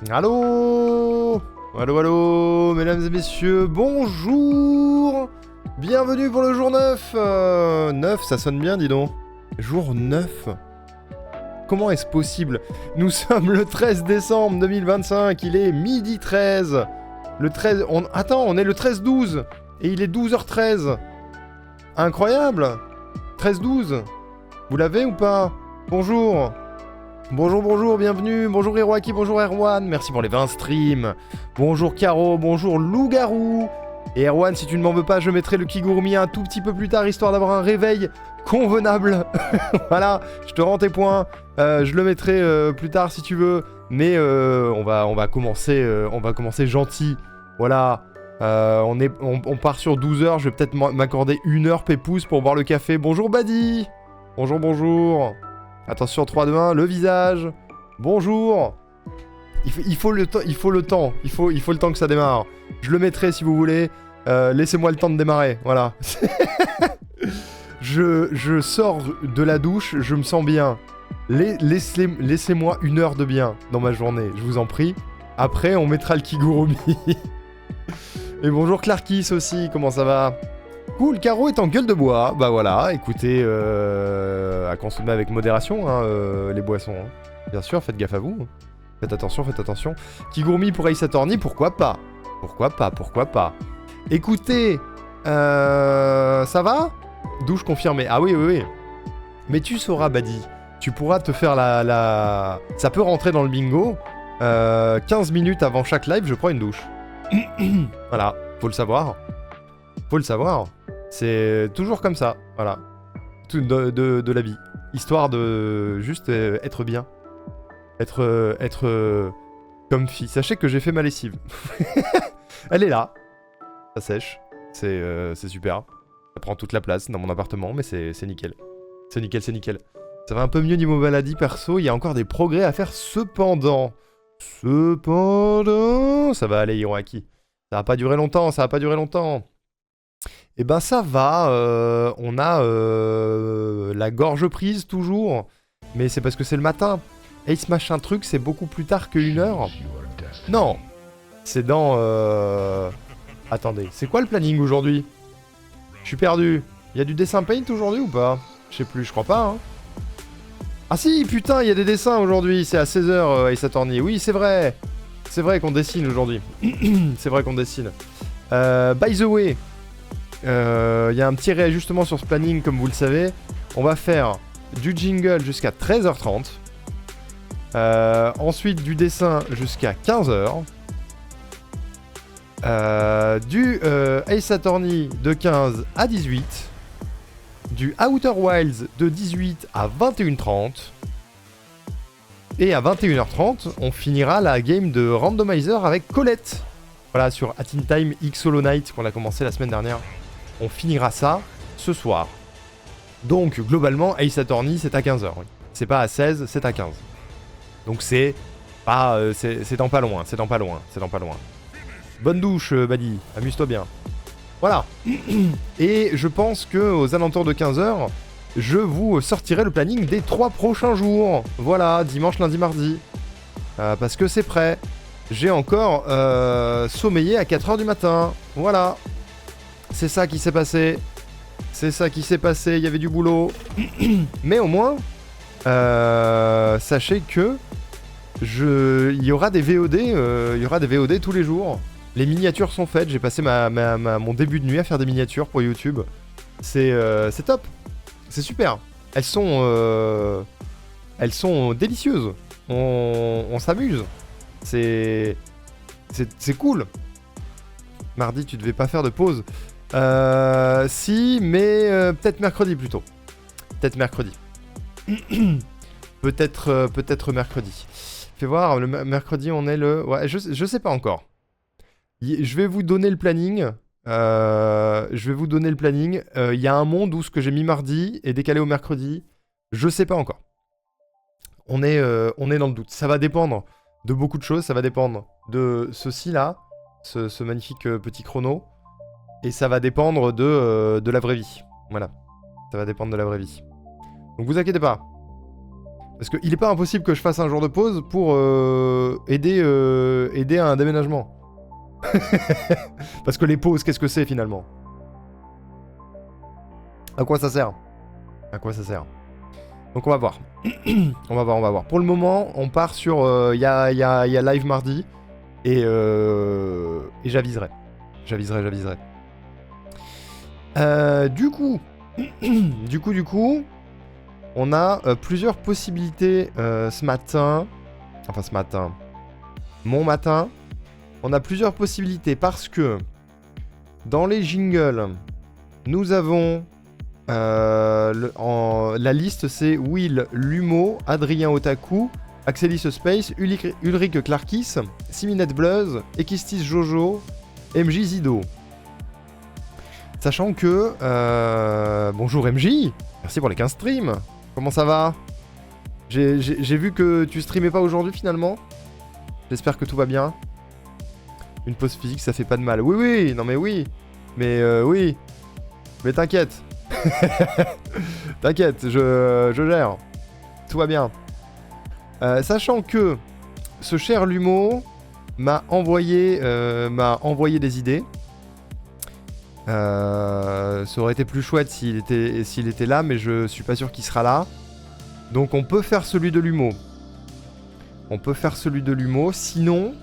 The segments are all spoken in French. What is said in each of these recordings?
Allô? Allô, allô, mesdames et messieurs, bonjour! Bienvenue pour le jour 9. 9, ça sonne bien, dis donc. Jour 9. Comment est-ce possible? Nous sommes le 13 décembre 2025, il est midi 13. Le 13... Attends, on est le 13-12. Et il est 12h13. Incroyable! 13-12. Vous l'avez ou pas? Bonjour. Bonjour, bonjour, bienvenue. Bonjour Hiroaki, bonjour Erwan. Merci pour les 20 streams. Bonjour Caro, bonjour Loup-Garou. Et Erwan, si tu ne m'en veux pas, je mettrai le Kigurumi un tout petit peu plus tard, histoire d'avoir un réveil convenable. Voilà, je te rends tes points. Je le mettrai plus tard si tu veux. Mais on va commencer gentil. Voilà. On part sur 12 heures. Je vais peut-être m'accorder 1 heure pépouze pour boire le café. Bonjour Badi. Bonjour, bonjour. Attention, 3, 2, 1, le visage. Bonjour. Il faut le temps. Il faut le temps que ça démarre. Je le mettrai si vous voulez. Laissez-moi le temps de démarrer. Voilà. je sors de la douche. Je me sens bien. Laissez-moi 1 heure de bien dans ma journée. Je vous en prie. Après, on mettra le Kigurumi. Et bonjour Clarkis aussi. Comment ça va? Cool, Caro est en gueule de bois. Bah voilà, écoutez, à consommer avec modération, hein, les boissons. Hein. Bien sûr, faites gaffe à vous. Faites attention, faites attention. Kigurumi pour Ace Attorney, pourquoi pas? Pourquoi pas, pourquoi pas? Écoutez, ça va? Douche confirmée. Ah oui, oui, oui. Mais tu sauras, Badi, tu pourras te faire la... Ça peut rentrer dans le bingo. 15 minutes avant chaque live, je prends une douche. Voilà, faut le savoir. Faut le savoir. C'est toujours comme ça, voilà. Tout de la vie. Histoire de juste être bien. Être comfy. Sachez que j'ai fait ma lessive. Elle est là. Ça sèche. C'est super. Ça prend toute la place dans mon appartement, mais c'est nickel. C'est nickel, c'est nickel. Ça va un peu mieux niveau maladie perso. Il y a encore des progrès à faire cependant. Cependant... Ça va aller, Hiroaki. Ça va pas durer longtemps, ça va pas durer longtemps. Eh ben ça va, on a la gorge prise toujours, mais c'est parce que c'est le matin. Ace machin truc, c'est beaucoup plus tard que 1 heure. Non, c'est dans... Attendez, c'est quoi le planning aujourd'hui? Je suis perdu. Il y a du dessin paint aujourd'hui ou pas? Je sais plus, je crois pas. Hein. Ah si, putain, il y a des dessins aujourd'hui, c'est à 16h Ace Attorney. Oui, c'est vrai. C'est vrai qu'on dessine aujourd'hui. C'est vrai qu'on dessine. By the way... y a un petit réajustement sur ce planning comme vous le savez. On va faire du jingle jusqu'à 13h30. Ensuite du dessin jusqu'à 15h. Du Ace Attorney de 15 à 18. Du Outer Wilds de 18 à 21h30. Et à 21h30, on finira la game de Randomizer avec Colette. Voilà, sur At In Time X Hollow Knight qu'on a commencé la semaine dernière. On finira ça ce soir. Donc, globalement, Ace Attorney, c'est à 15h. Oui. C'est pas à 16, c'est à 15. Donc c'est pas... c'est dans pas loin, c'est dans pas loin, c'est dans pas loin. Bonne douche, Badi. Amuse-toi bien. Voilà. Et je pense qu'aux alentours de 15h, je vous sortirai le planning des 3 prochains jours. Voilà, dimanche, lundi, mardi. Parce que c'est prêt. J'ai encore sommeillé à 4h du matin. Voilà. C'est ça qui s'est passé. C'est ça qui s'est passé. Il y avait du boulot. Mais au moins, sachez que il y aura des VOD. Il y aura des VOD tous les jours. Les miniatures sont faites. J'ai passé mon début de nuit à faire des miniatures pour YouTube. C'est top. C'est super. Elles sont délicieuses. On s'amuse. C'est cool. Mardi, tu devais pas faire de pause. Si, mais peut-être mercredi plutôt. Peut-être mercredi. peut-être mercredi. Fais voir, le mercredi on est le... Ouais, je sais pas encore. Je vais vous donner le planning. Il y a un monde où ce que j'ai mis mardi est décalé au mercredi. Je sais pas encore. On est dans le doute. Ça va dépendre de beaucoup de choses. Ça va dépendre de ceci là. Ce magnifique petit chrono. Et ça va dépendre de la vraie vie. Voilà. Ça va dépendre de la vraie vie. Donc vous inquiétez pas. Parce qu'il est pas impossible que je fasse un jour de pause pour aider à un déménagement. Parce que les pauses, qu'est-ce que c'est finalement? À quoi ça sert? À quoi ça sert? Donc on va voir. On va voir. Pour le moment, on part sur... Il y a live mardi. Et j'aviserai. J'aviserai. Du coup... du coup... On a plusieurs possibilités ce matin. Enfin ce matin. Mon matin. On a plusieurs possibilités parce que... Dans les jingles... Nous avons... la liste c'est Will, Lumo, Adrien Otaku, Axelis Space, Ulrich Clarkis, Siminette Bluzz, Ekistis Jojo, MJ Zido. Sachant que... bonjour MJ, merci pour les 15 streams. Comment ça va? J'ai vu que tu streamais pas aujourd'hui finalement. J'espère que tout va bien. Une pause physique ça fait pas de mal. Oui, non mais oui. Mais oui. Mais t'inquiète. T'inquiète, je gère. Tout va bien. Sachant que ce cher Lumo m'a envoyé des idées. Ça aurait été plus chouette s'il était là, mais je suis pas sûr qu'il sera là. Donc on peut faire celui de Lumo. Sinon,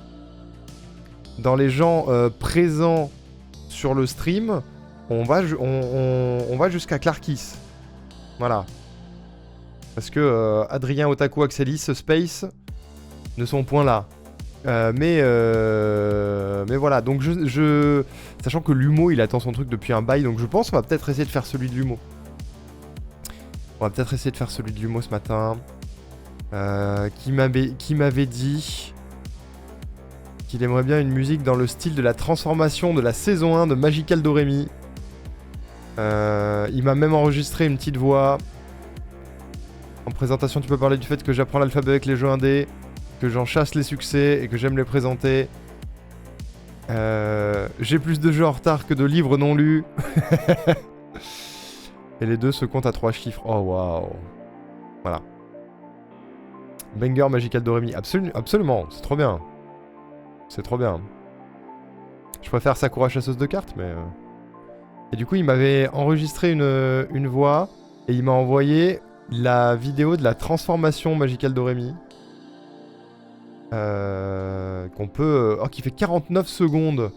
dans les gens présents sur le stream, on va jusqu'à Clarkis. Voilà. Parce que Adrien, Otaku, Axelis, Space ne sont point là. Mais voilà. Donc sachant que Lumo, il attend son truc depuis un bail. Donc je pense qu'on va peut-être essayer de faire celui de Lumo. Ce matin. Qui m'avait dit qu'il aimerait bien une musique dans le style de la transformation de la saison 1 de Magical Doremi. Il m'a même enregistré une petite voix. En présentation, tu peux parler du fait que j'apprends l'alphabet avec les jeux indés, que j'en chasse les succès et que j'aime les présenter. J'ai plus de jeux en retard que de livres non lus. Et les deux se comptent à 3 chiffres. Oh waouh. Voilà. Banger Magical Doremi. Absolument, c'est trop bien. Je préfère Sakura chasseuse de cartes, mais... Et du coup, il m'avait enregistré une voix et il m'a envoyé la vidéo de la transformation Magical Doremi. Qu'on peut... qui fait 49 secondes.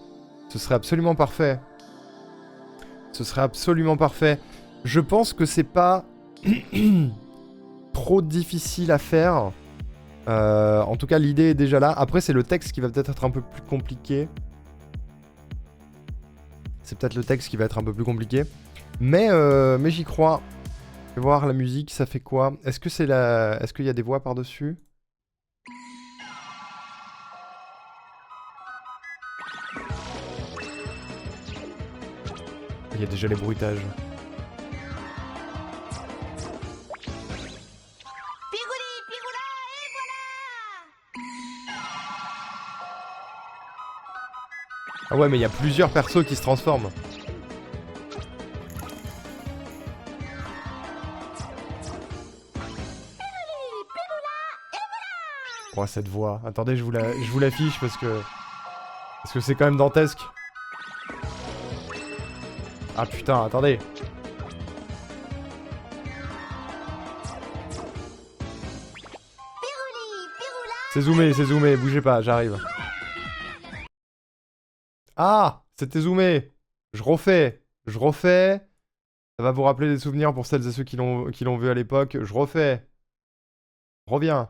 Ce serait absolument parfait. Je pense que c'est pas trop difficile à faire. En tout cas, l'idée est déjà là. Après, c'est le texte qui va peut-être être un peu plus compliqué. Mais j'y crois. Je vais voir la musique, ça fait quoi? Est-ce qu'il y a des voix par-dessus? Il y a déjà les bruitages. Ah ouais, mais il y a plusieurs persos qui se transforment. Oh, cette voix. Attendez, je vous l'affiche parce que c'est quand même dantesque. Ah putain, attendez. C'est zoomé, bougez pas, j'arrive. Ah, c'était zoomé. Je refais. Ça va vous rappeler des souvenirs pour celles et ceux qui l'ont vu à l'époque. Je refais. Reviens.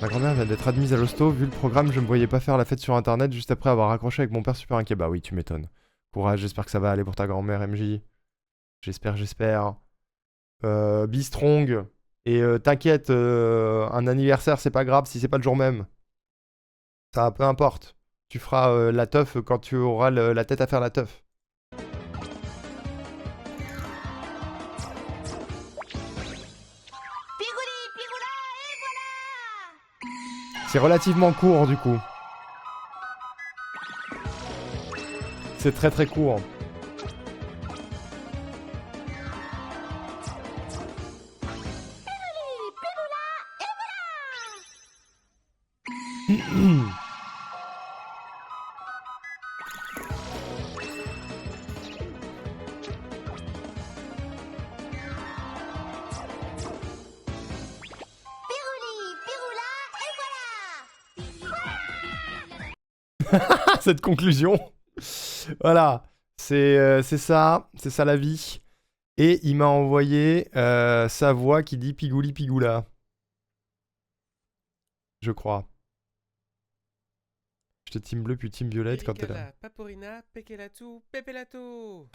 Ma grand-mère vient d'être admise à l'hosto. Vu le programme, je me voyais pas faire la fête sur internet juste après avoir raccroché avec mon père super inquiet. Bah oui, tu m'étonnes. Courage, j'espère que ça va aller pour ta grand-mère, MJ. J'espère. Be strong. Et t'inquiète, un anniversaire, c'est pas grave si c'est pas le jour même. Ça, peu importe. Tu feras la teuf quand tu auras la tête à faire la teuf. C'est relativement court du coup. C'est très court. Cette conclusion. Voilà. C'est ça la vie. Et il m'a envoyé sa voix qui dit Pigouli Pigoula. Je crois. J'étais team bleu puis team violette quand t'es là. Paporina, Pekelatu, Pepelato.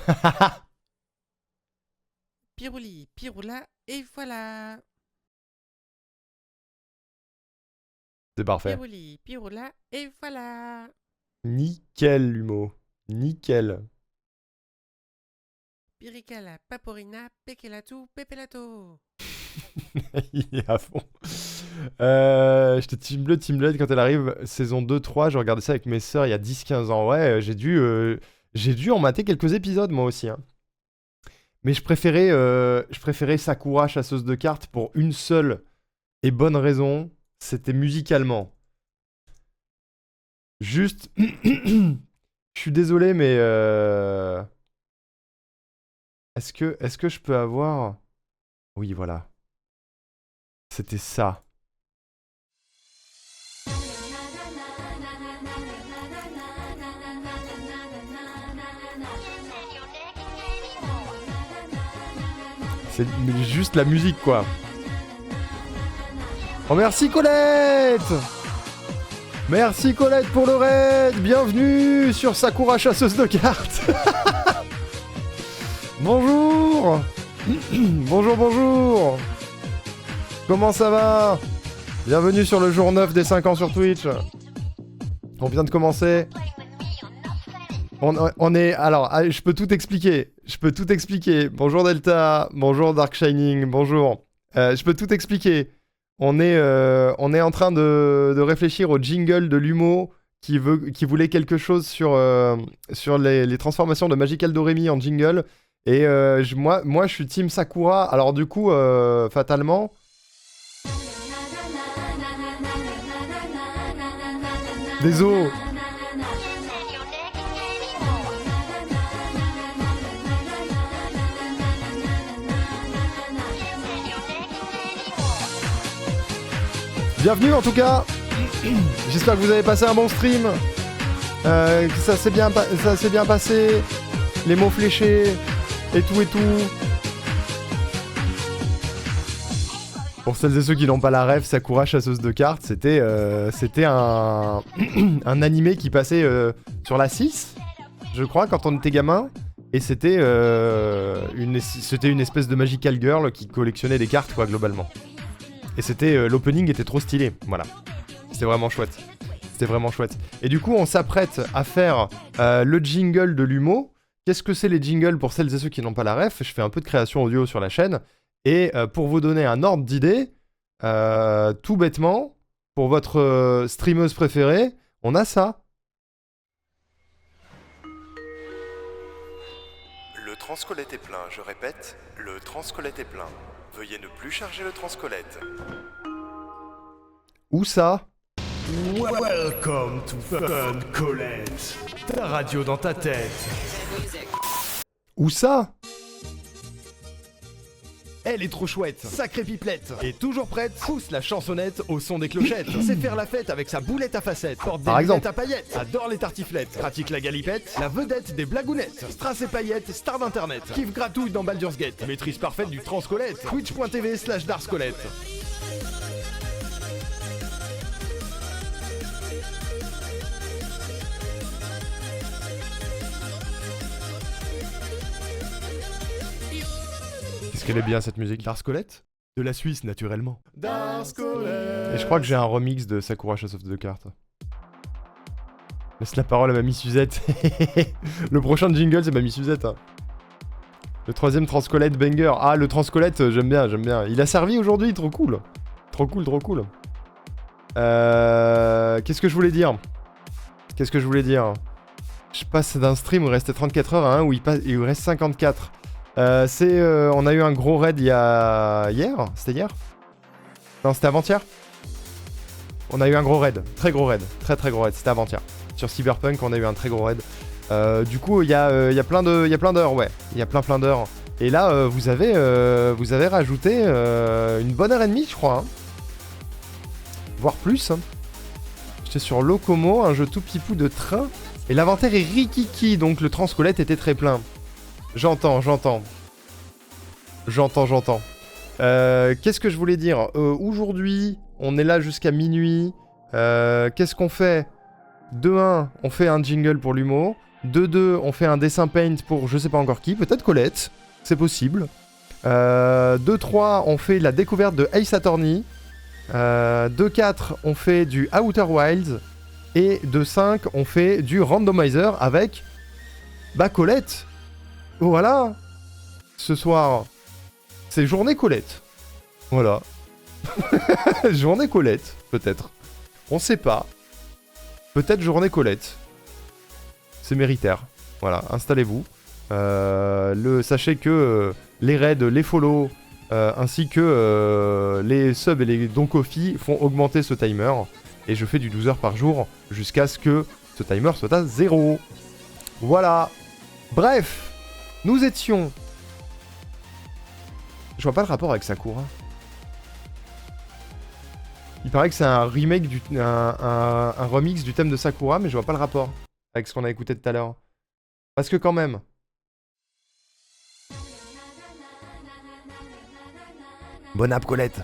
Pirouli, Piroula, et voilà. C'est parfait. Pirouli, Piroula, et voilà. Nickel, Lumo. Nickel. Piricala, Paporina, Pekelatu, Pepelato. Il est à fond. J'étais team bleu, team violette quand elle arrive. Saison 2-3, je regardais ça avec mes sœurs il y a 10-15 ans. Ouais, j'ai dû en mater quelques épisodes moi aussi. Hein. Mais je préférais Sakura, chasseuse de cartes, pour une seule et bonne raison. C'était musicalement. Juste... Je suis désolé, mais... Est-ce que je peux avoir... Oui, voilà. C'était ça. C'est juste la musique, quoi. Oh, merci Colette! Merci Colette pour le raid! Bienvenue sur Sakura chasseuse de cartes! Bonjour! Bonjour, bonjour! Comment ça va? Bienvenue sur le jour 9 des 5 ans sur Twitch. On vient de commencer. On est... Alors, je peux tout expliquer. Bonjour Delta, bonjour Dark Shining, bonjour. Je peux tout expliquer. On est en train de réfléchir au jingle de Lumo qui voulait quelque chose sur les transformations de Magical Doremi en jingle. Et moi, je suis Team Sakura. Alors du coup, fatalement... Désolé. Bienvenue en tout cas. J'espère que vous avez passé un bon stream. Que ça s'est bien passé. Les mots fléchés et tout et tout. Pour celles et ceux qui n'ont pas la rêve, Sakura chasseuse de cartes, c'était un animé qui passait sur la 6, je crois, quand on était gamin. Et c'était une espèce de magical girl qui collectionnait des cartes, quoi, globalement. Et l'opening était trop stylé, voilà. C'était vraiment chouette. Et du coup, on s'apprête à faire le jingle de Lumo. Qu'est-ce que c'est les jingles pour celles et ceux qui n'ont pas la ref? Je fais un peu de création audio sur la chaîne. Et pour vous donner un ordre d'idée, tout bêtement, pour votre streameuse préférée, on a ça. Le transcolette est plein, je répète, le transcolette est plein. Veuillez ne plus charger le transcolette. Où ça? Welcome to Fun Colette, ta radio dans ta tête. Où ça? Elle est trop chouette, sacrée pipelette. Et toujours prête, pousse la chansonnette au son des clochettes. Sait faire la fête avec sa boulette à facettes. Porte des lunettes à paillettes, adore les tartiflettes. Pratique la galipette, la vedette des blagounettes. Strass et paillettes, star d'internet. Kiffe gratouille dans Baldur's Gate. Maîtrise parfaite du transcolette. Twitch.tv/darscolette. Qu'est-ce qu'elle est bien cette musique. Darscolette? De la Suisse, naturellement. Et je crois que j'ai un remix de Sakura chasseuse de cartes. Laisse la parole à Mamie Suzette. Le prochain jingle, c'est Mamie Suzette. Hein. Le troisième transcolette banger. Ah, le transcolette, j'aime bien. Il a servi aujourd'hui, trop cool. Trop cool. Qu'est-ce que je voulais dire? Je passe d'un stream où il restait 34 heures à un où il reste 54. On a eu un gros raid hier. C'était hier? Non, c'était avant-hier. On a eu un gros raid, très gros raid, très gros raid, c'était avant-hier. Sur Cyberpunk, on a eu un très gros raid. Du coup, il y a plein d'heures, ouais. Il y a plein d'heures. Et là, vous avez rajouté une bonne heure et demie, je crois. Hein. Voire plus. Hein. J'étais sur Locomo, un jeu tout pipou de train. Et l'inventaire est rikiki, donc le transcolette était très plein. J'entends. Qu'est-ce que je voulais dire aujourd'hui, on est là jusqu'à minuit. Qu'est-ce qu'on fait? De 1, on fait un jingle pour l'humour. De 2, on fait un dessin paint pour je sais pas encore qui, peut-être Colette, c'est possible. De 3, on fait la découverte de Ace Attorney. De 4, on fait du Outer Wilds. Et de 5, on fait du randomizer avec Colette. Voilà. Ce soir, c'est journée Colette. Voilà. Journée Colette, peut-être. On sait pas. Peut-être journée Colette. C'est méritaire. Voilà, installez-vous. Sachez que les raids, les follow, ainsi que les subs et les dons Kofi font augmenter ce timer. Et je fais du 12 heures par jour jusqu'à ce que ce timer soit à 0. Voilà. Bref, nous étions... Je vois pas le rapport avec Sakura. Il paraît que c'est un remake, un remix du thème de Sakura, mais je vois pas le rapport avec ce qu'on a écouté tout à l'heure. Parce que quand même... Bonne app, Colette.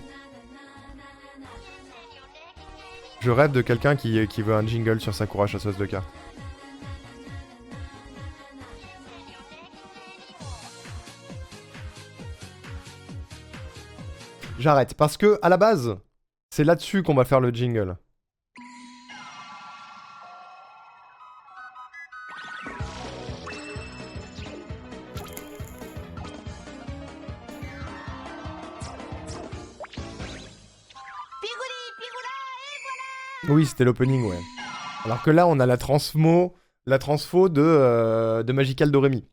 Je rêve de quelqu'un qui veut un jingle sur Sakura chasseuse de cartes. J'arrête, parce que, à la base, c'est là-dessus qu'on va faire le jingle. Oui, c'était l'opening, ouais. Alors que là, on a la transfo de Magical Doremi.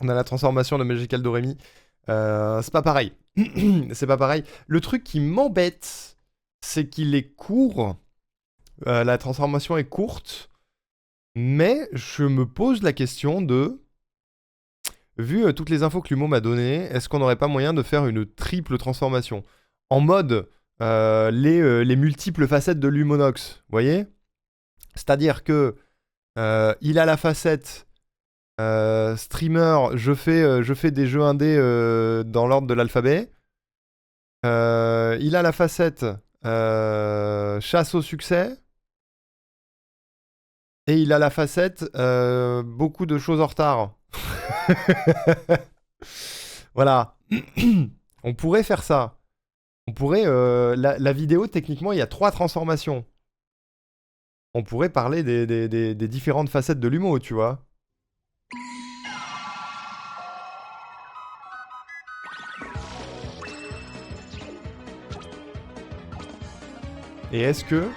On a la transformation de Magical Doremi. C'est pas pareil. C'est pas pareil. Le truc qui m'embête, c'est qu'il est court. La transformation est courte. Mais je me pose la question de... Vu toutes les infos que Lumo m'a données, est-ce qu'on n'aurait pas moyen de faire une triple transformation? En mode... les multiples facettes de Lumonox, vous voyez? C'est-à-dire que il a la facette streamer, je fais des jeux indés dans l'ordre de l'alphabet. Il a la facette chasse au succès. Et il a la facette beaucoup de choses en retard. Voilà. On pourrait faire ça. On pourrait... la vidéo, techniquement, il y a 3 transformations. On pourrait parler des différentes facettes de l'humour, tu vois. Et est-ce que...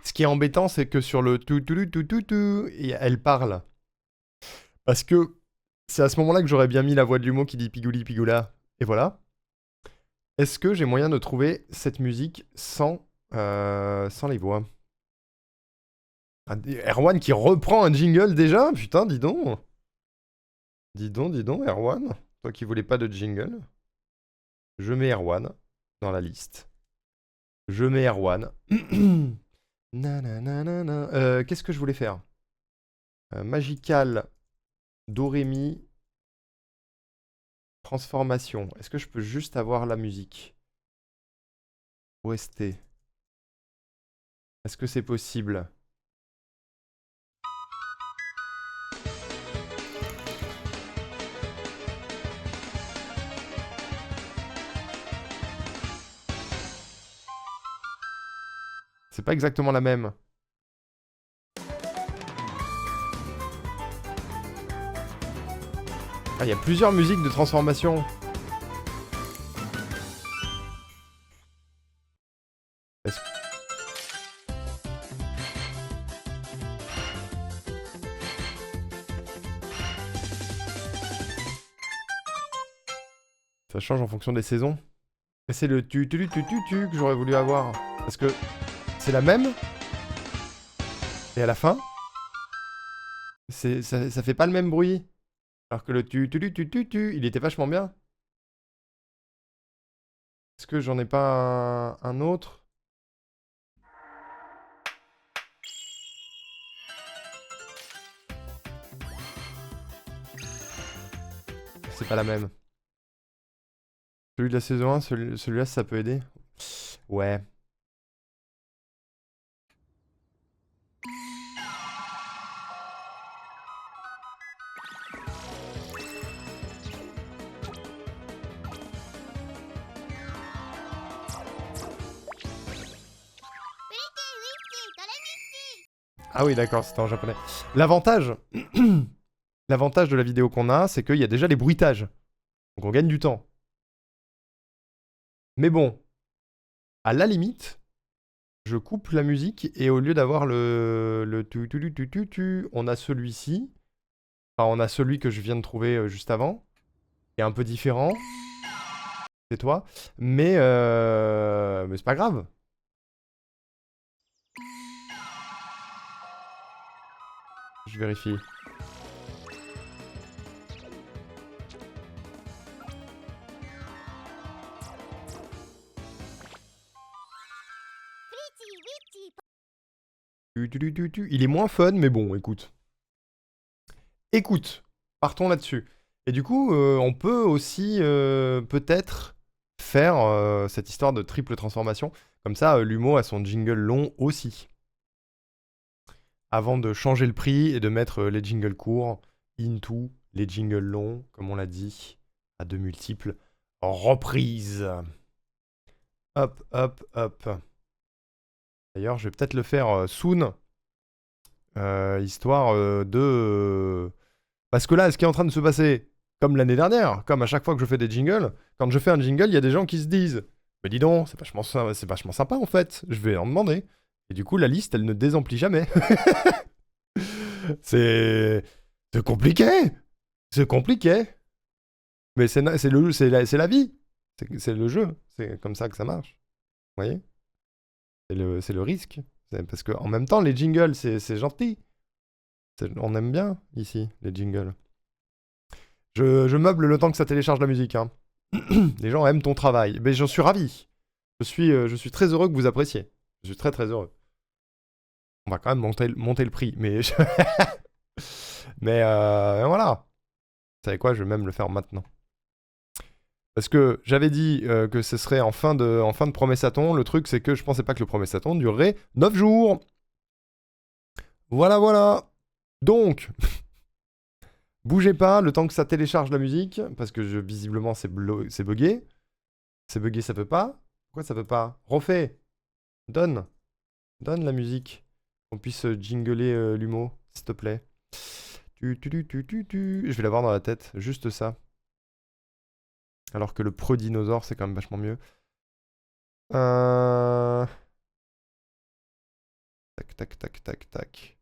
Ce qui est embêtant, c'est que sur le tout, elle parle. Parce que... C'est à ce moment-là que j'aurais bien mis la voix de Lumo qui dit Pigouli Pigoula. Et voilà. Est-ce que j'ai moyen de trouver cette musique sans les voix? Erwan qui reprend un jingle déjà? Putain, dis donc. Dis donc, Erwan. Toi qui voulais pas de jingle. Je mets Erwan dans la liste. Je mets Erwan. Qu'est-ce que je voulais faire? Magical... Dorémi, transformation. Est-ce que je peux juste avoir la musique? OST. Est-ce que c'est possible? C'est pas exactement la même. Ah, il y a plusieurs musiques de transformation. Ça change en fonction des saisons. Mais c'est le tu que j'aurais voulu avoir. Parce que c'est la même. Et à la fin, ça fait pas le même bruit. Alors que le tu, il était vachement bien. Est-ce que j'en ai pas un autre? C'est pas la même. Celui de la saison 1, celui-là, ça peut aider. Ouais. Ah oui, d'accord, c'était en japonais. L'avantage... L'avantage de la vidéo qu'on a, c'est qu'il y a déjà les bruitages. Donc on gagne du temps. Mais bon, à la limite, je coupe la musique et au lieu d'avoir le tu, on a celui-ci. Enfin, on a celui que je viens de trouver juste avant, qui est un peu différent. C'est toi. Mais c'est pas grave. Je vérifie. Il est moins fun, mais bon, écoute. Écoute, partons là-dessus. Et du coup, on peut aussi peut-être faire cette histoire de triple transformation. Comme ça, Lumo a son jingle long aussi. Avant de changer le prix et de mettre les jingles courts into les jingles longs, comme on l'a dit, à de multiples reprises. Hop, hop, hop. D'ailleurs, je vais peut-être le faire soon. Histoire de... Parce que là, ce qui est en train de se passer, comme l'année dernière, comme à chaque fois que je fais des jingles, quand je fais un jingle, il y a des gens qui se disent « Mais dis donc, c'est vachement sympa en fait, je vais en demander. » Et du coup, la liste, elle ne désemplit jamais. C'est compliqué. C'est compliqué. Mais c'est la vie. C'est le jeu. C'est comme ça que ça marche. Vous voyez? C'est le risque. Parce qu'en même temps, les jingles, c'est gentil. On aime bien, ici, les jingles. Je meuble le temps que ça télécharge la musique. Hein. Les gens aiment ton travail. Mais j'en suis ravi. Je suis très heureux que vous appréciez. Je suis très très heureux. On va quand même monter le prix. Mais, mais voilà. Vous savez quoi, je vais même le faire maintenant. Parce que j'avais dit que ce serait en fin de Promessathon. Le truc, c'est que je pensais pas que le Promessathon durerait 9 jours. Voilà, voilà. Donc, bougez pas le temps que ça télécharge la musique. Parce que visiblement, c'est bugué. C'est bugué, ça peut pas. Pourquoi ça peut pas? Refais. Donne la musique. Qu'on puisse jingler l'humo, s'il te plaît. Je vais l'avoir dans la tête. Juste ça. Alors que le pro-dinosaure, c'est quand même vachement mieux. Tac, tac, tac, tac, tac.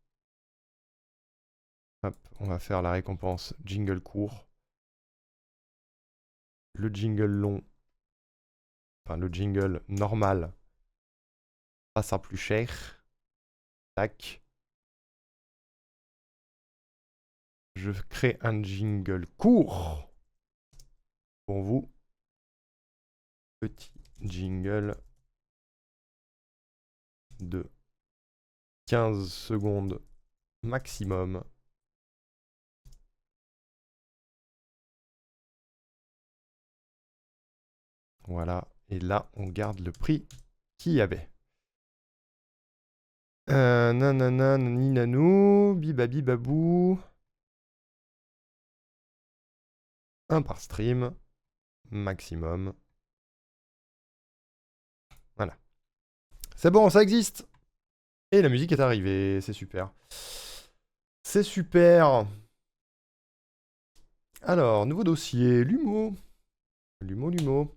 Hop, on va faire la récompense jingle court. Le jingle long. Enfin, le jingle normal. Passera plus cher. Tac. Je crée un jingle court. Pour vous. Petit jingle de 15 secondes maximum. Voilà. Et là, on garde le prix qu'il y avait. Nanana, naninanou, bibabi babou. 1 par stream. Maximum. Voilà. C'est bon, ça existe. Et la musique est arrivée, c'est super. C'est super. Alors, nouveau dossier, Lumo. Lumo.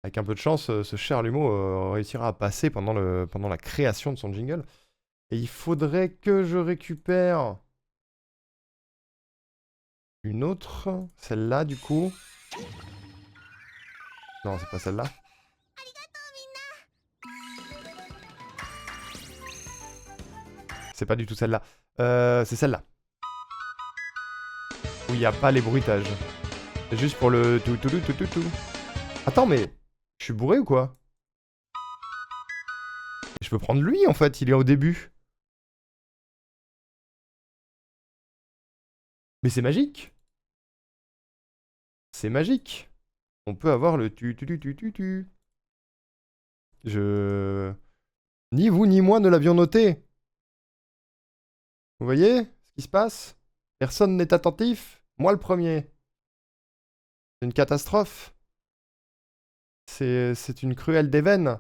Avec un peu de chance, ce cher Lumo réussira à passer pendant la création de son jingle. Et il faudrait que je récupère une autre, celle-là du coup. Non, c'est pas celle-là. C'est pas du tout celle-là. C'est celle-là. Où il n'y a pas les bruitages. C'est juste pour le tout. Attends, mais je suis bourré ou quoi? Je peux prendre lui en fait, il est au début. Mais c'est magique. C'est magique. On peut avoir le tu. Ni vous ni moi ne l'avions noté. Vous voyez ce qui se passe? Personne n'est attentif. Moi le premier. C'est une catastrophe. C'est une cruelle déveine.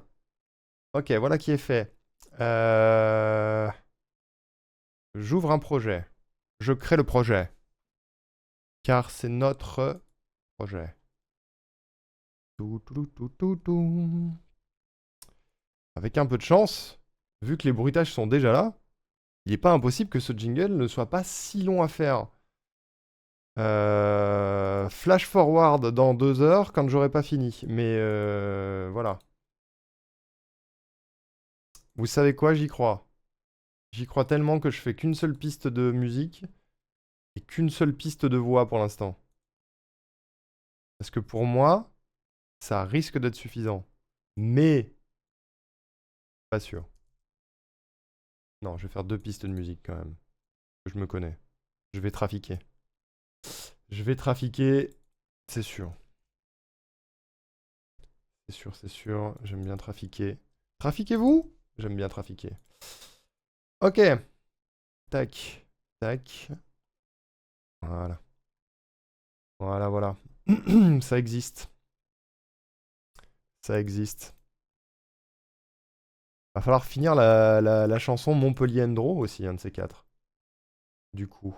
Ok, voilà qui est fait. J'ouvre un projet. Je crée le projet. Car c'est notre projet. Avec un peu de chance, vu que les bruitages sont déjà là, il n'est pas impossible que ce jingle ne soit pas si long à faire. Flash forward dans 2 heures quand j'aurai pas fini. Mais voilà. Vous savez quoi, j'y crois. J'y crois tellement que je fais qu'une seule piste de musique et qu'une seule piste de voix pour l'instant. Parce que pour moi, ça risque d'être suffisant. Mais pas sûr. Non, je vais faire 2 pistes de musique quand même. Je me connais. Je vais trafiquer. Je vais trafiquer, c'est sûr. C'est sûr. J'aime bien trafiquer. Trafiquez-vous? J'aime bien trafiquer. Ok. Tac. Tac. Voilà. Voilà. Ça existe. Ça existe. Va falloir finir la chanson Montpellier Endro aussi, un de ces 4. Du coup.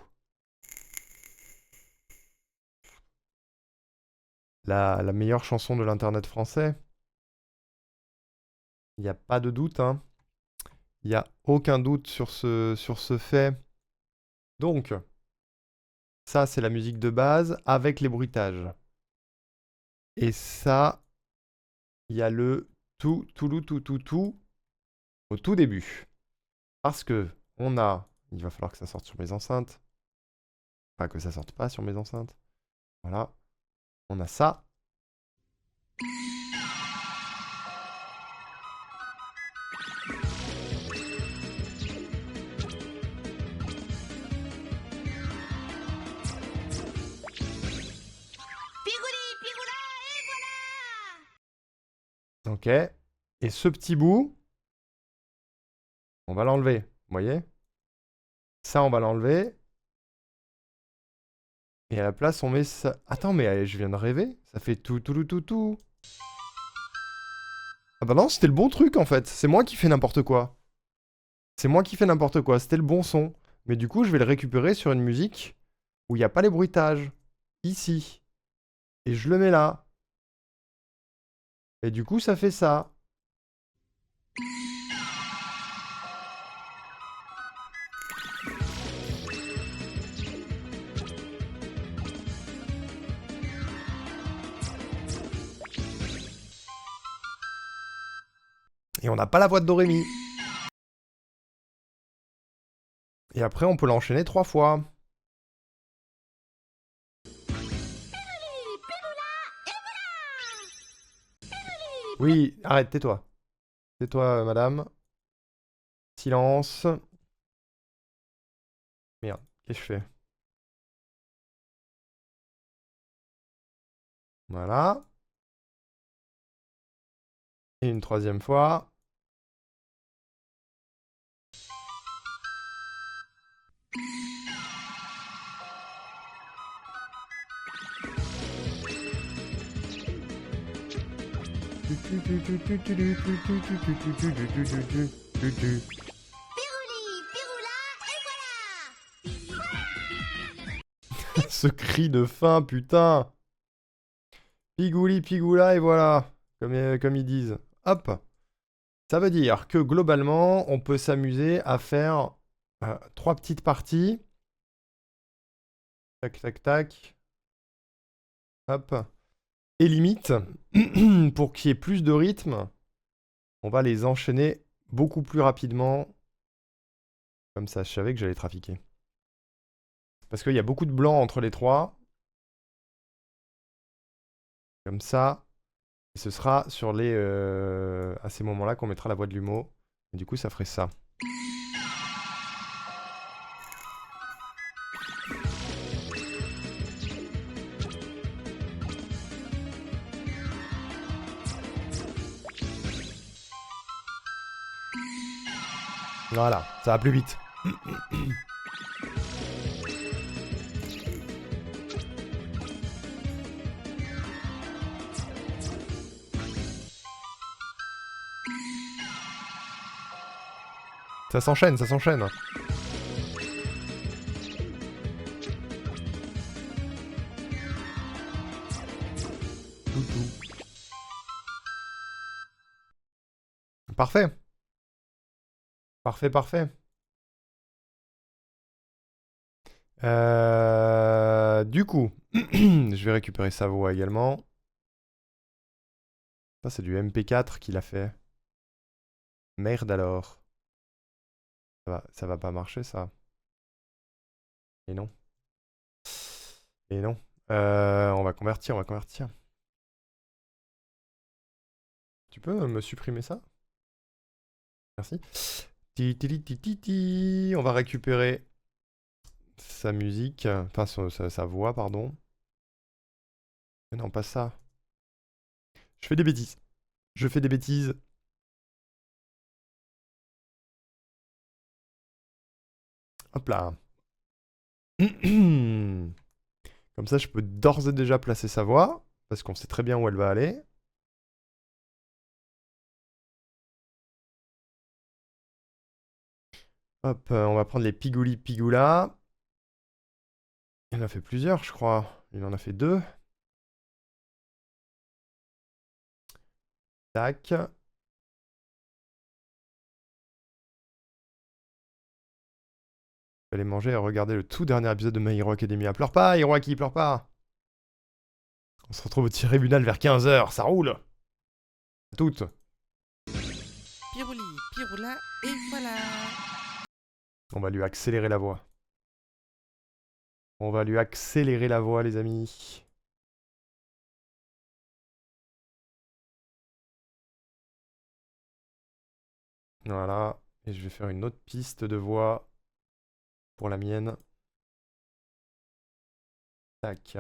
La meilleure chanson de l'internet français. Il n'y a pas de doute, hein. Il n'y a aucun doute sur ce fait. Donc, ça, c'est la musique de base avec les bruitages. Et ça, il y a le tout au tout début. Parce que on a... Il va falloir que ça sorte sur mes enceintes. Enfin, que ça sorte pas sur mes enceintes. Voilà. On a ça. Ok. Et ce petit bout, on va l'enlever. Vous voyez? Ça, on va l'enlever. Et à la place, on met ça. Attends, mais je viens de rêver. Ça fait tout. Ah bah non, c'était le bon truc en fait. C'est moi qui fais n'importe quoi. C'était le bon son. Mais du coup, je vais le récupérer sur une musique où il n'y a pas les bruitages. Ici. Et je le mets là. Et du coup, ça fait ça. Et on n'a pas la voix de Dorémy. Et après, on peut l'enchaîner 3 fois. Oui, arrête, tais-toi. Tais-toi, madame. Silence. Merde, qu'est-ce que je fais? Voilà. Et une 3e fois. Ce cri de faim, putain. Pigouli, pigoula, et voilà. Comme ils disent. Hop. Ça veut dire que globalement, on peut s'amuser à faire 3 petites parties. Tac, tac, tac. Hop. Et limite, pour qu'il y ait plus de rythme, on va les enchaîner beaucoup plus rapidement. Comme ça, je savais que j'allais trafiquer. Parce qu'il y a beaucoup de blanc entre les trois. Comme ça. Et ce sera sur les... à ces moments-là qu'on mettra la voix de l'humour. Et du coup, ça ferait ça. Voilà, ça va plus vite. Ça s'enchaîne, ça s'enchaîne. Parfait. Parfait, parfait. Du coup, je vais récupérer sa voix également. Ça, c'est du MP4 qu'il a fait. Merde alors. Ça va pas marcher, ça. Et non. Et non. On va convertir, on va convertir. Tu peux me supprimer ça? Merci. On va récupérer sa musique. Enfin, sa voix, pardon. Mais non, pas ça. Je fais des bêtises. Je fais des bêtises. Hop là. Comme ça, je peux d'ores et déjà placer sa voix. Parce qu'on sait très bien où elle va aller. Hop, on va prendre les Pigouli Pigoula. Il en a fait plusieurs, je crois. Il en a fait 2. Tac. Allez manger et regarder le tout dernier épisode de My Hero Academia. Pleure pas, Hiroaki, pleure pas. On se retrouve au tribunal vers 15h, ça roule. À toutes. Pirouli, piroula, et voilà. On va lui accélérer la voix. On va lui accélérer la voix, les amis. Voilà. Et je vais faire une autre piste de voix pour la mienne. Tac.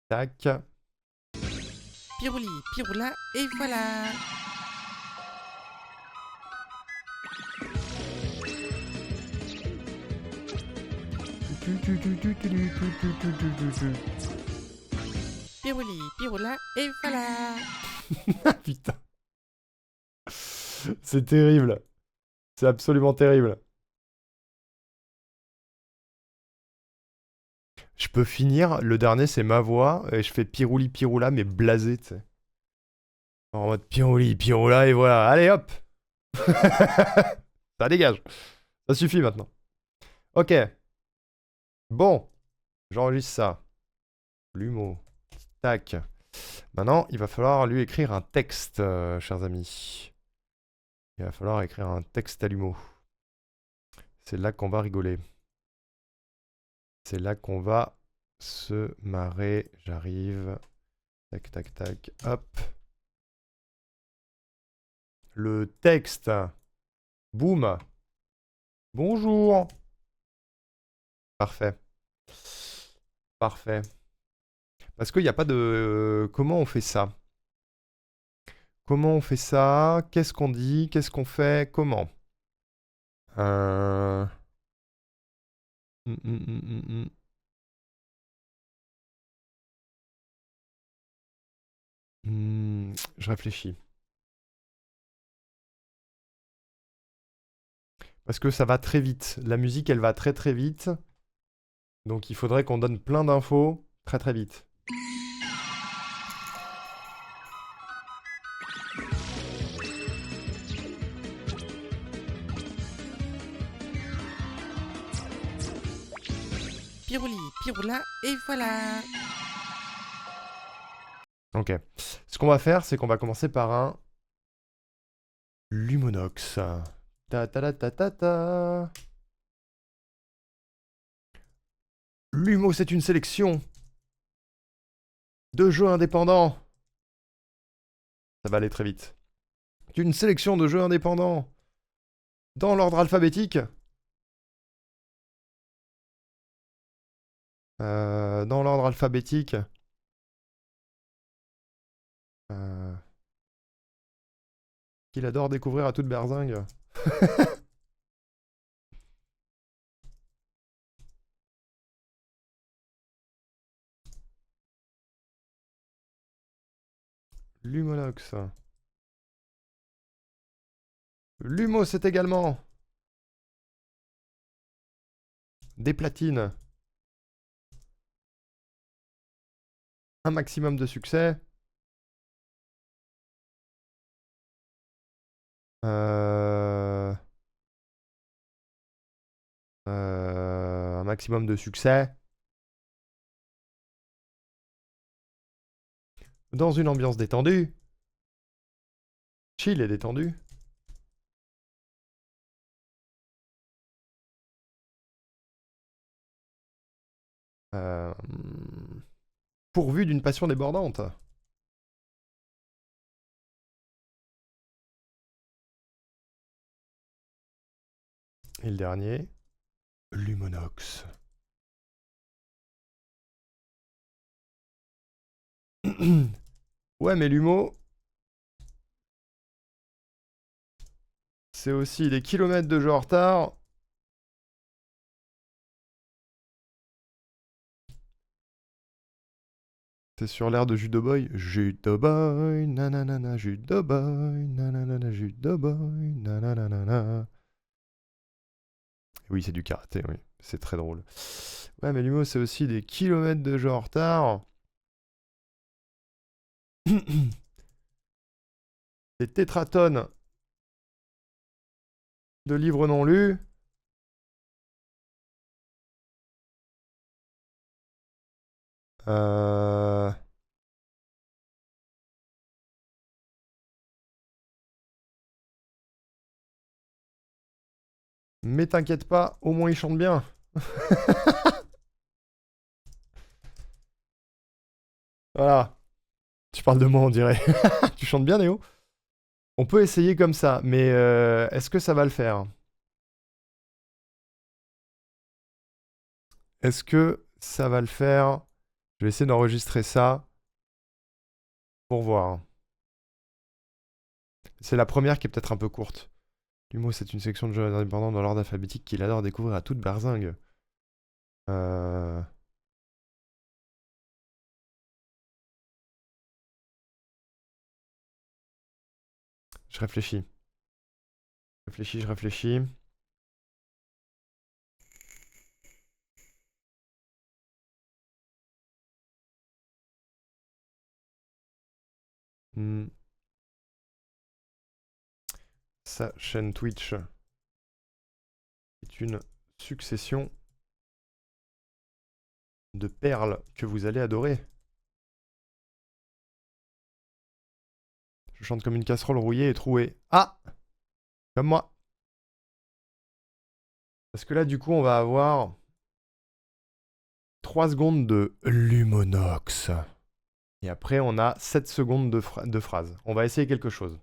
Tac. Pirouli, piroula, et voilà. Pirouli, piroula, et voilà. Putain. C'est terrible. C'est absolument terrible. Je peux finir, le dernier c'est ma voix, et je fais Pirouli Piroula, mais blasé, tu sais. En mode Pirouli Piroula, et voilà, allez hop. Ça dégage. Ça suffit maintenant. Ok. Bon. J'enregistre ça. L'humour. Tac. Maintenant, il va falloir lui écrire un texte, chers amis. Il va falloir écrire un texte à l'humour. C'est là qu'on va rigoler. C'est là qu'on va se marrer. J'arrive. Tac, tac, tac. Hop. Le texte. Boum. Bonjour. Parfait. Parfait. Parce qu'il n'y a pas de... Comment on fait ça? Comment on fait ça? Qu'est-ce qu'on dit? Qu'est-ce qu'on fait? Comment? Je réfléchis. Parce que ça va très vite. La musique, elle va très très vite. Donc il faudrait qu'on donne plein d'infos très très vite. Pirouli, piroula, et voilà. Ok. Ce qu'on va faire, c'est qu'on va commencer par un Lumonox. Ta ta ta ta ta ta. Lumo, c'est une sélection de jeux indépendants. Ça va aller très vite. Une sélection de jeux indépendants dans l'ordre alphabétique. Dans l'ordre alphabétique. Qu'il adore découvrir à toute berzingue. Lumonox. Lumo, c'est également des platines. Un maximum de succès. Un maximum de succès. Dans une ambiance détendue. Chill et détendu. Pourvu d'une passion débordante. Et le dernier, Lumonox. Ouais, mais l'humo, c'est aussi des kilomètres de jeu en retard. C'est sur l'air de Judo Boy. Judo Boy, nanana, Judo Boy, nanana, Judo Boy, nanana. Oui, c'est du karaté, oui. C'est très drôle. Ouais, mais l'humo, c'est aussi des kilomètres de jeu en retard. Des tétratonnes de livres non lus. Mais t'inquiète pas, au moins il chante bien. Voilà. Tu parles de moi, on dirait. Tu chantes bien, Néo? On peut essayer comme ça, mais est-ce que ça va le faire? Est-ce que ça va le faire? Je vais essayer d'enregistrer ça pour voir. C'est la première qui est peut-être un peu courte. L'humo, c'est une section de jeux indépendants dans l'ordre alphabétique qu'il adore découvrir à toute berzingue. Je réfléchis. Je réfléchis. Sa chaîne Twitch est une succession de perles que vous allez adorer. Je chante comme une casserole rouillée et trouée. Ah! Comme moi. Parce que là, du coup, on va avoir 3 secondes de Lumonox. Et après, on a 7 secondes de phrase. On va essayer quelque chose.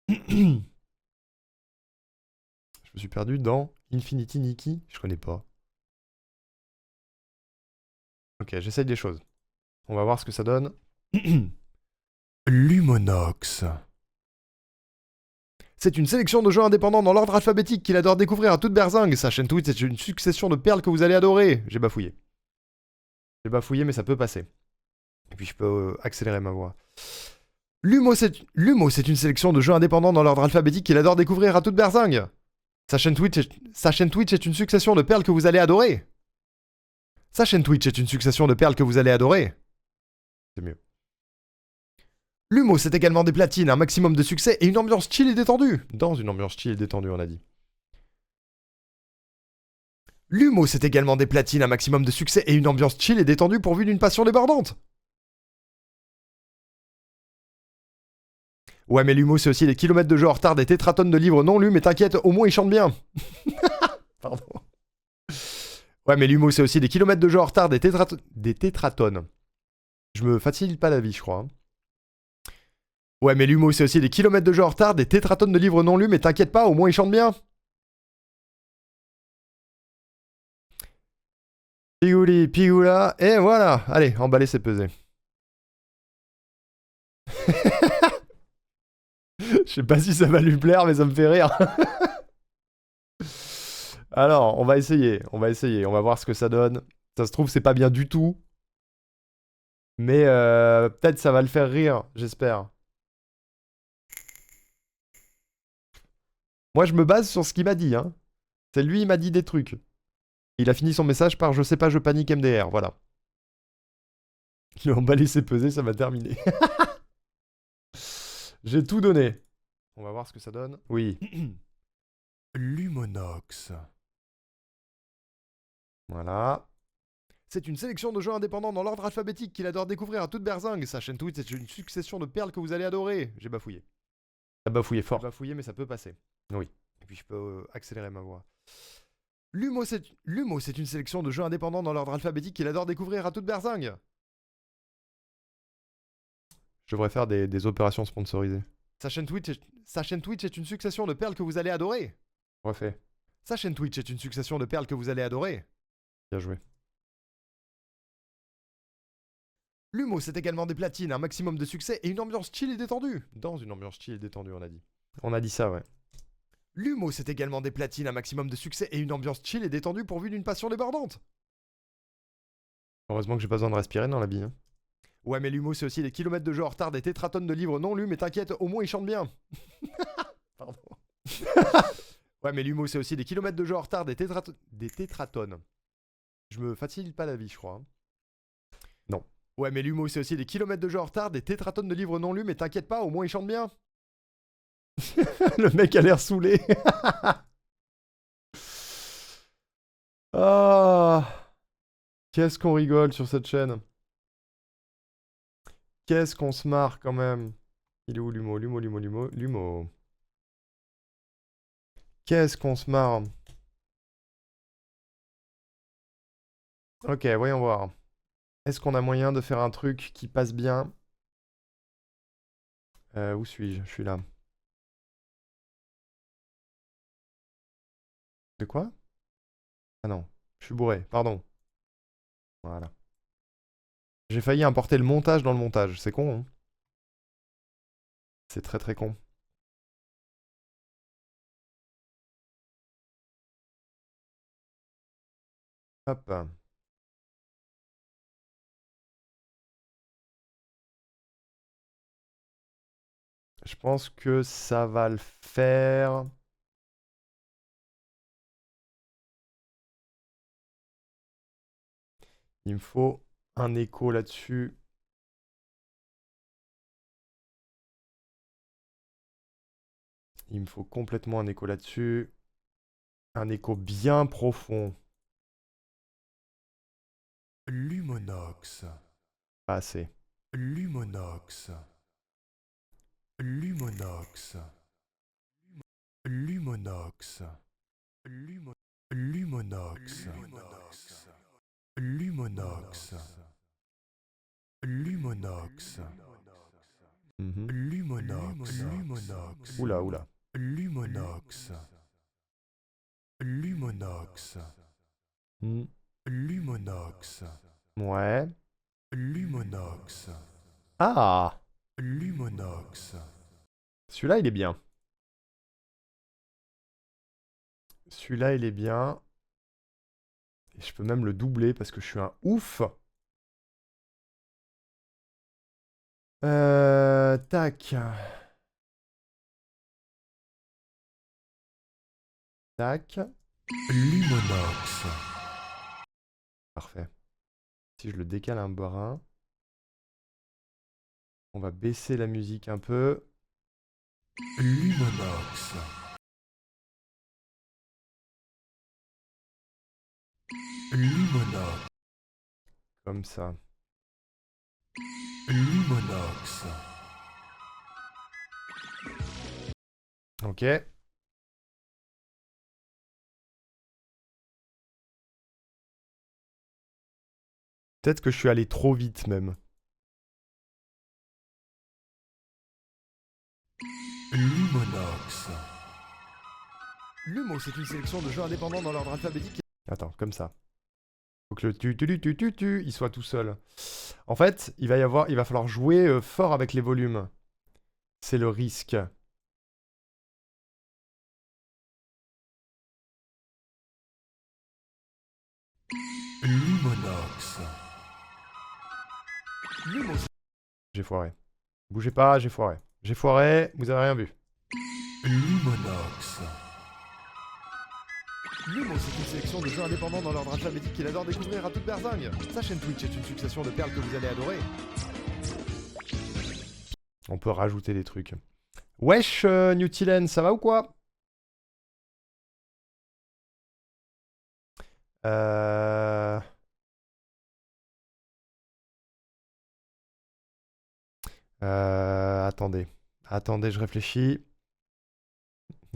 Je me suis perdu dans Infinity Nikki. Je connais pas. Ok, j'essaye des choses. On va voir ce que ça donne. Lumonox. C'est une sélection de jeux indépendants dans l'ordre alphabétique qu'il adore découvrir à toute berzingue. Sa chaîne Twitch est une succession de perles que vous allez adorer. J'ai bafouillé. J'ai bafouillé, mais ça peut passer. Et puis je peux accélérer ma voix. Lumo, c'est une sélection de jeux indépendants dans l'ordre alphabétique qu'il adore découvrir à toute berzingue. Sa chaîne Twitch est une succession de perles que vous allez adorer. Sa chaîne Twitch est une succession de perles que vous allez adorer. C'est mieux. L'humo, c'est également des platines, un maximum de succès et une ambiance chill et détendue. Dans une ambiance chill et détendue, on a dit. L'humo, c'est également des platines, un maximum de succès et une ambiance chill et détendue pourvue d'une passion débordante. Ouais, mais l'humo, c'est aussi des kilomètres de jeu en retard, des tétratonnes de livres non lus, mais t'inquiète, au moins ils chantent bien. Pardon. Ouais, mais l'humo, c'est aussi des kilomètres de jeu en retard, des tétratonnes. Je me facilite pas la vie, je crois. Hein. Ouais, mais l'humo, c'est aussi des kilomètres de jeu en retard, des tétratonnes de livres non lus, mais t'inquiète pas, au moins ils chantent bien. Pigouli, pigoula, et voilà. Allez, emballer, c'est pesé. Je sais pas si ça va lui plaire, mais ça me fait rire. Alors, on va essayer, on va voir ce que ça donne. Ça se trouve, c'est pas bien du tout. Mais peut-être ça va le faire rire, j'espère. Moi, je me base sur ce qu'il m'a dit. Hein. C'est lui, il m'a dit des trucs. Il a fini son message par « Je sais pas, je panique MDR », voilà. Il a emballé ses pesées, ça m'a terminé. J'ai tout donné. On va voir ce que ça donne. Oui. Lumonox. Voilà. C'est une sélection de jeux indépendants dans l'ordre alphabétique qu'il adore découvrir à toute berzingue. Sa chaîne Twitch est une succession de perles que vous allez adorer. J'ai bafouillé. T'as bafouillé fort. J'ai bafouillé, mais ça peut passer. Oui. Et puis je peux accélérer ma voix. L'humo, c'est une sélection de jeux indépendants dans l'ordre alphabétique qu'il adore découvrir à toute berzingue. Je devrais faire des opérations sponsorisées. Sa chaîne Twitch est une succession de perles que vous allez adorer. Refait. Sa chaîne Twitch est une succession de perles que vous allez adorer. Bien joué. L'humo, c'est également des platines, un maximum de succès et une ambiance chill et détendue. Dans une ambiance chill et détendue, on a dit. On a dit ça, ouais. L'humo, c'est également des platines, un maximum de succès et une ambiance chill et détendue pourvue d'une passion débordante. Heureusement que j'ai pas besoin de respirer dans la vie. Hein. Ouais, mais l'humo, c'est aussi des kilomètres de jeu en retard, des tétratonnes de livres non lus, mais t'inquiète, au moins ils chantent bien. Pardon. Ouais, mais l'humo, c'est aussi des kilomètres de jeu en retard, des tétratonnes. Je me facilite pas la vie, je crois. Hein. Non. Ouais, mais l'humo, c'est aussi des kilomètres de jeu en retard, des tétratonnes de livres non lus, mais t'inquiète pas, au moins ils chantent bien. Le mec a l'air saoulé. Ah, qu'est-ce qu'on rigole sur cette chaîne. Qu'est-ce qu'on se marre quand même. Il est où l'humo. Qu'est-ce qu'on se marre. Ok, voyons voir. Est-ce qu'on a moyen de faire un truc qui passe bien? Où suis-je? Je suis là. De quoi? Ah non, je suis bourré, pardon. Voilà. J'ai failli importer le montage dans le montage, c'est con, hein? C'est très très con. Hop. Je pense que ça va le faire. Il me faut un écho là-dessus. Il me faut complètement un écho là-dessus. Un écho bien profond. Lumonox. Pas assez. Lumonox. Lumonox. Lumonox. Lumonox. Lumonox. Lumonox. Lumonox. Oula, oula. Lumonox. Lumonox. Lumonox. Ouais. Lumonox. Ah! Lumonox. Celui-là, il est bien. Celui-là, il est bien. Et je peux même le doubler parce que je suis un ouf. Tac. Tac. Lumonox. Parfait. Si je le décale un brin. On va baisser la musique un peu. Lumonox. Lumonox. Comme ça. Lumonox. Ok. Peut-être que je suis allé trop vite même. Lumonox. Lumo, c'est une sélection de jeux indépendants dans l'ordre alphabétique. Attends, comme ça. Faut que le tu, il soit tout seul. En fait, il va falloir jouer fort avec les volumes. C'est le risque. Lumonox. Lumo, J'ai foiré. Bougez pas, j'ai foiré. J'ai foiré, vous avez rien vu. Lumonox. Lumo, c'est une sélection de jeux indépendants dans l'ordre alphabétique qu'il adore découvrir à toute berzingue. Sa chaîne Twitch est une succession de perles que vous allez adorer. On peut rajouter des trucs. Wesh, Newtilen, ça va ou quoi? Attendez. Attendez, je réfléchis.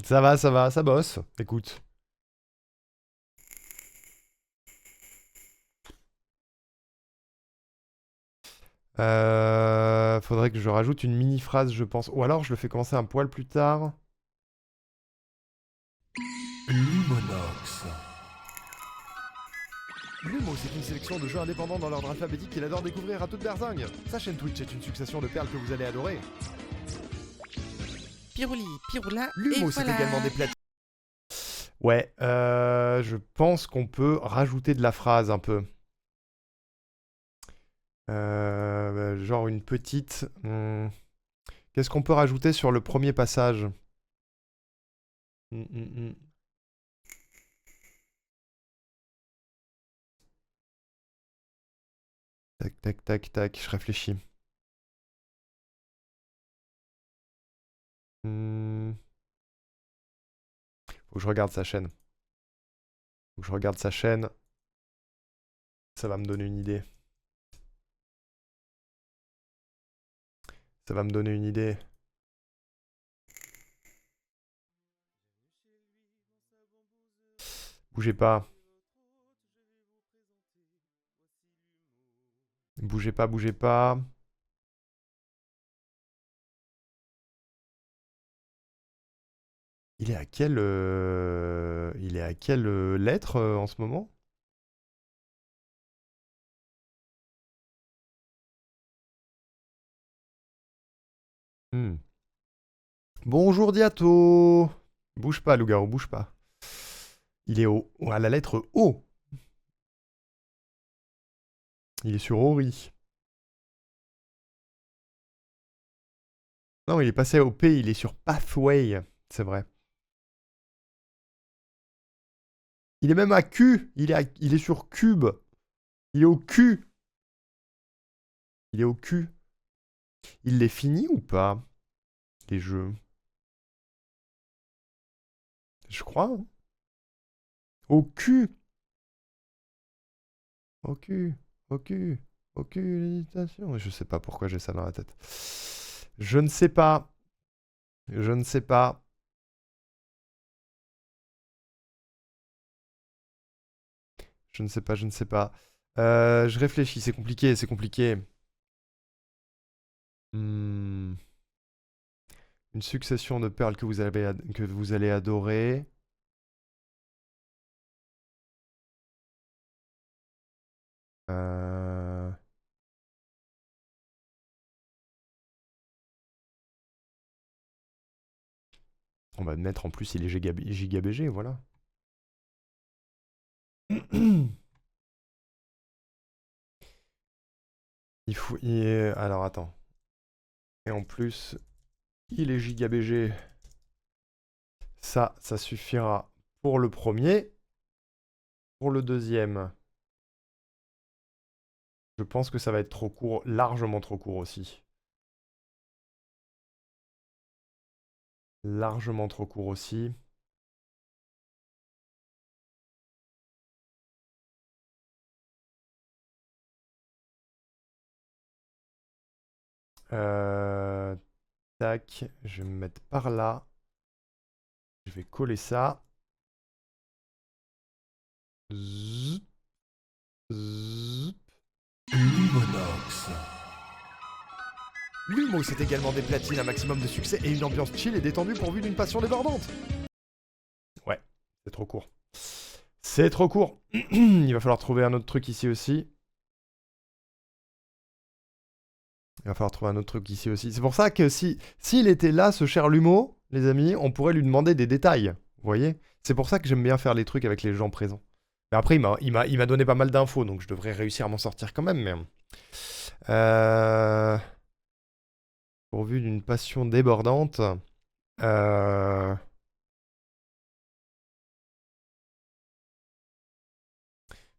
Ça va, ça bosse. Écoute. Faudrait que je rajoute une mini-phrase, je pense. Ou alors je le fais commencer un poil plus tard. Lumonox. Lumo, c'est une sélection de jeux indépendants dans l'ordre alphabétique qu'il adore découvrir à toute berzingue. Sa chaîne Twitch est une succession de perles que vous allez adorer. Pirouli, piroula, et Lumo, c'est voilà. également des plateformes. Ouais, je pense qu'on peut rajouter de la phrase un peu. Genre une petite... Qu'est-ce qu'on peut rajouter sur le premier passage? Tac, tac, tac, tac, je réfléchis. Faut que je regarde sa chaîne. Faut que je regarde sa chaîne. Ça va me donner une idée. Ça va me donner une idée. Bougez pas. Bougez pas, bougez pas. Il est à quelle, lettre en ce moment? Hmm. Bonjour Diato. Bouge pas, loup-garou, bouge pas. Il est à la lettre O. Il est sur Ori. Non, il est passé au P, il est sur Pathway. C'est vrai. Il est même à Q. Il est sur Cube. Il est au Q. Il est au Q. Il les finit ou pas, les jeux? Je crois. Hein. Au Q. Au Q. Au Q. Au Q, l'hésitation. Je sais pas pourquoi j'ai ça dans la tête. Je ne sais pas. Je ne sais pas. Je ne sais pas, je ne sais pas. Je réfléchis, c'est compliqué, c'est compliqué. Une succession de perles que vous allez adorer. On va mettre en plus, il est giga BG, voilà. Alors attends. Et en plus, il est giga BG. Ça suffira pour le premier. Pour le deuxième, je pense que ça va être trop court, largement trop court aussi. Largement trop court aussi. Tac, je vais me mettre par là. Je vais coller ça. Zip. Zip. Lumonox. Lumo, c'est également des platines, un maximum de succès et une ambiance chill et détendue pourvue d'une passion débordante. Ouais, c'est trop court. C'est trop court. Il va falloir trouver un autre truc ici aussi. C'est pour ça que s'il était là, ce cher Lumo, les amis, on pourrait lui demander des détails. Vous voyez? C'est pour ça que j'aime bien faire les trucs avec les gens présents. Mais après, il m'a donné pas mal d'infos, donc je devrais réussir à m'en sortir quand même. Mais... pourvu d'une passion débordante.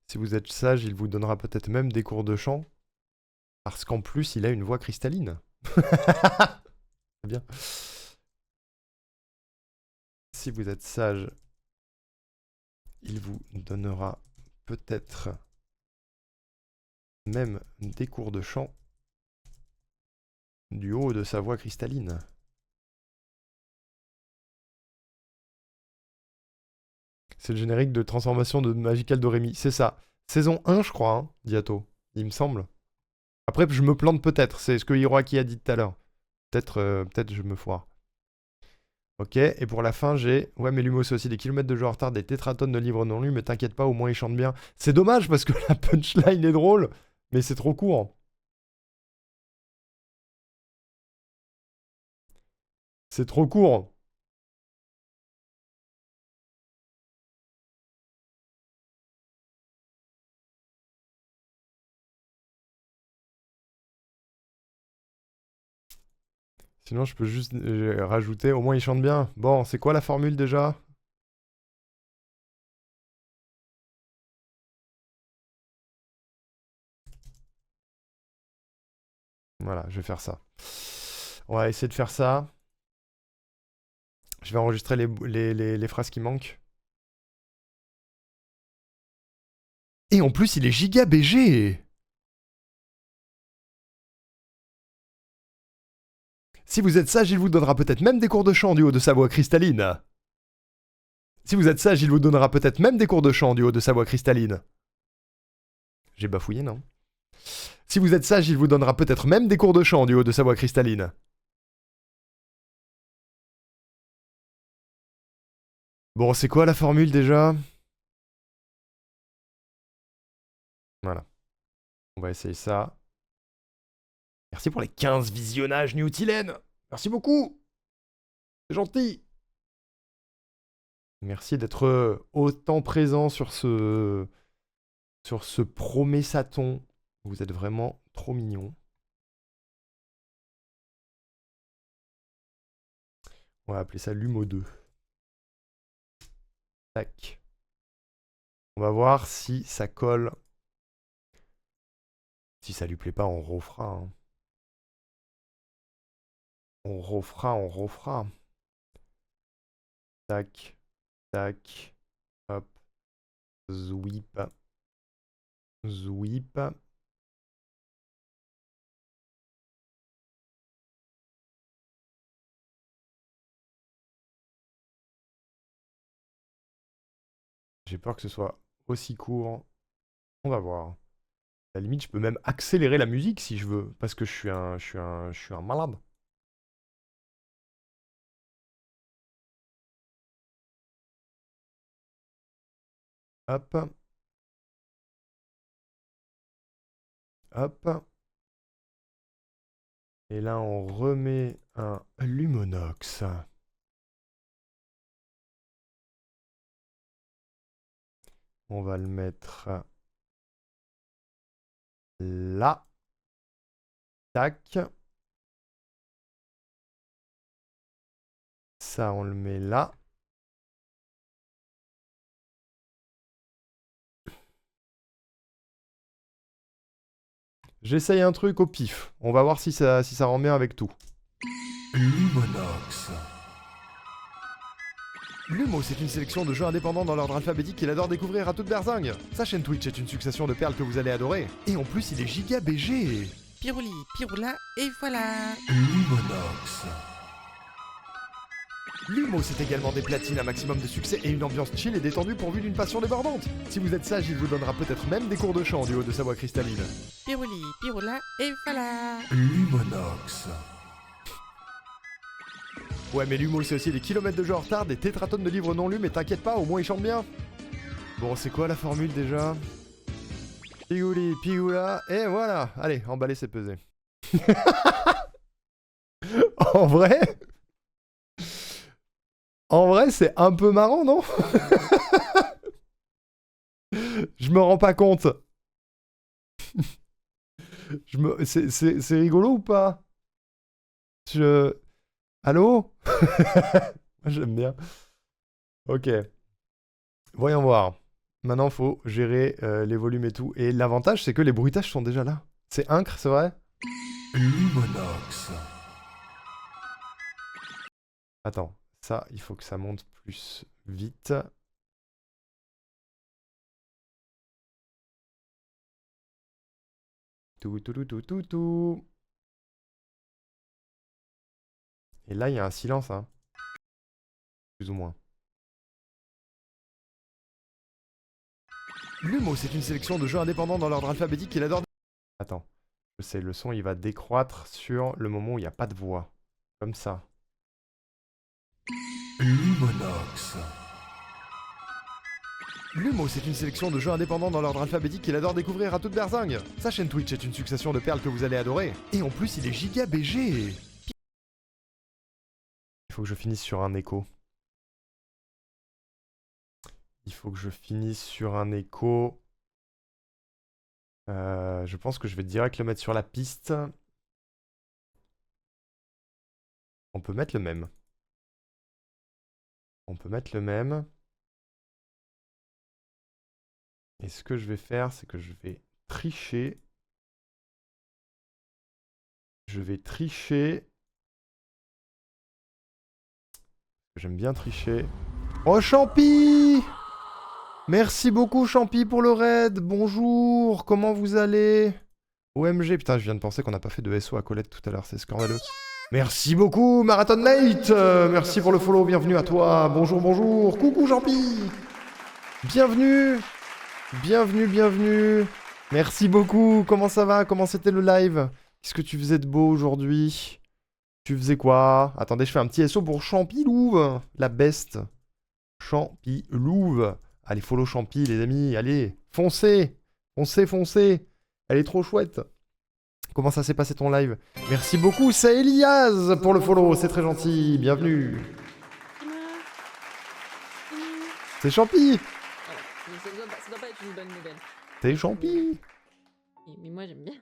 Si vous êtes sage, il vous donnera peut-être même des cours de chant. Parce qu'en plus, il a une voix cristalline. C'est bien. Si vous êtes sage, il vous donnera peut-être même des cours de chant du haut de sa voix cristalline. C'est le générique de transformation de Magical Doremi. C'est ça. Saison 1, je crois, hein, Diato. Il me semble. Après, je me plante peut-être. C'est ce que Hiroaki a dit tout à l'heure. Peut-être je me foire. Ok, et pour la fin, j'ai... Ouais, mais Lumo, c'est aussi des kilomètres de jeu en retard, des tétratonnes de livres non lus, mais t'inquiète pas, au moins il chante bien. C'est dommage, parce que la punchline est drôle, mais c'est trop court. C'est trop court. Sinon, je peux juste rajouter, au moins il chante bien. Bon, c'est quoi la formule déjà? Voilà, je vais faire ça. On va essayer de faire ça. Je vais enregistrer les phrases qui manquent. Et en plus, il est giga BG. Si vous êtes sage, il vous donnera peut-être même des cours de chant du haut de sa voix cristalline. Si vous êtes sage, il vous donnera peut-être même des cours de chant du haut de sa voix cristalline. J'ai bafouillé, non? Si vous êtes sage, il vous donnera peut-être même des cours de chant du haut de sa voix cristalline. Bon, c'est quoi la formule déjà? Voilà. On va essayer ça. Merci pour les 15 visionnages, Newtilen. Merci beaucoup. C'est gentil. Merci d'être autant présent sur ce promessaton. Vous êtes vraiment trop mignons. On va appeler ça Lumo 2. Tac. On va voir si ça colle. Si ça lui plaît pas, on refera. Hein. On refera. Tac. Tac. Hop. Zwip. Zwip. J'ai peur que ce soit aussi court. On va voir. À la limite, je peux même accélérer la musique si je veux. Parce que je suis un malade. Hop. Hop. Et là, on remet un Lumonox. On va le mettre là. Tac. Ça, on le met là. J'essaye un truc au pif. On va voir si ça rend bien avec tout. Lumonox. Lumo, c'est une sélection de jeux indépendants dans l'ordre alphabétique qu'il adore découvrir à toute berzingue. Sa chaîne Twitch est une succession de perles que vous allez adorer. Et en plus, il est giga BG. Pirouli, piroula, et voilà. Lumonox. Lumo, c'est également des platines, un maximum de succès et une ambiance chill et détendue pourvue d'une passion débordante. Si vous êtes sage, il vous donnera peut-être même des cours de chant du haut de sa voix cristalline. Pirouli, piroula et voilà. Lumonox. Ouais, mais Lumo, c'est aussi des kilomètres de jeu en retard, des tétratonnes de livres non lus, mais t'inquiète pas, au moins il chante bien. Bon, c'est quoi la formule déjà? Pigouli, pigoula, et voilà. Allez, emballer, c'est pesé. En vrai, c'est un peu marrant, non? Je me rends pas compte. C'est rigolo ou pas? Allô? Moi, j'aime bien. Ok. Voyons voir. Maintenant, faut gérer les volumes et tout. Et l'avantage, c'est que les bruitages sont déjà là. C'est incre, c'est vrai? Lumonox. Attends, ça, il faut que ça monte plus vite. Tout. Et là, il y a un silence, hein. Plus ou moins. Lumo, c'est une sélection de jeux indépendants dans l'ordre alphabétique qu'il adore. Attends, je sais, le son, il va décroître sur le moment où il n'y a pas de voix. Comme ça. Lumonox. Lumo, c'est une sélection de jeux indépendants dans l'ordre alphabétique qu'il adore découvrir à toute berzingue. Sa chaîne Twitch est une succession de perles que vous allez adorer. Et en plus, il est giga BG. Il faut que je finisse sur un écho. Je pense que je vais direct le mettre sur la piste. On peut mettre le même. Et ce que je vais faire, c'est que je vais tricher. J'aime bien tricher. Oh, Champi! Merci beaucoup, Champi, pour le raid. Bonjour, comment vous allez? OMG, putain, je viens de penser qu'on n'a pas fait de SO à Colette tout à l'heure, c'est scandaleux. Merci beaucoup, Marathon Mate. Merci pour le follow, bienvenue à toi. Bonjour. Coucou, Champi. Bienvenue. Merci beaucoup, comment ça va? Comment c'était le live? Qu'est-ce que tu faisais de beau aujourd'hui? Tu faisais quoi? Attendez, je fais un petit SO pour Champilouve, la best. Champilouve. Allez, follow Champi, les amis, allez, foncez. Elle est trop chouette. Comment ça s'est passé ton live? Merci beaucoup, c'est Elias pour le follow, c'est très gentil, bienvenue. C'est Champi. Voilà. Ça doit pas être une bonne nouvelle. C'est Champi. Mais moi j'aime bien.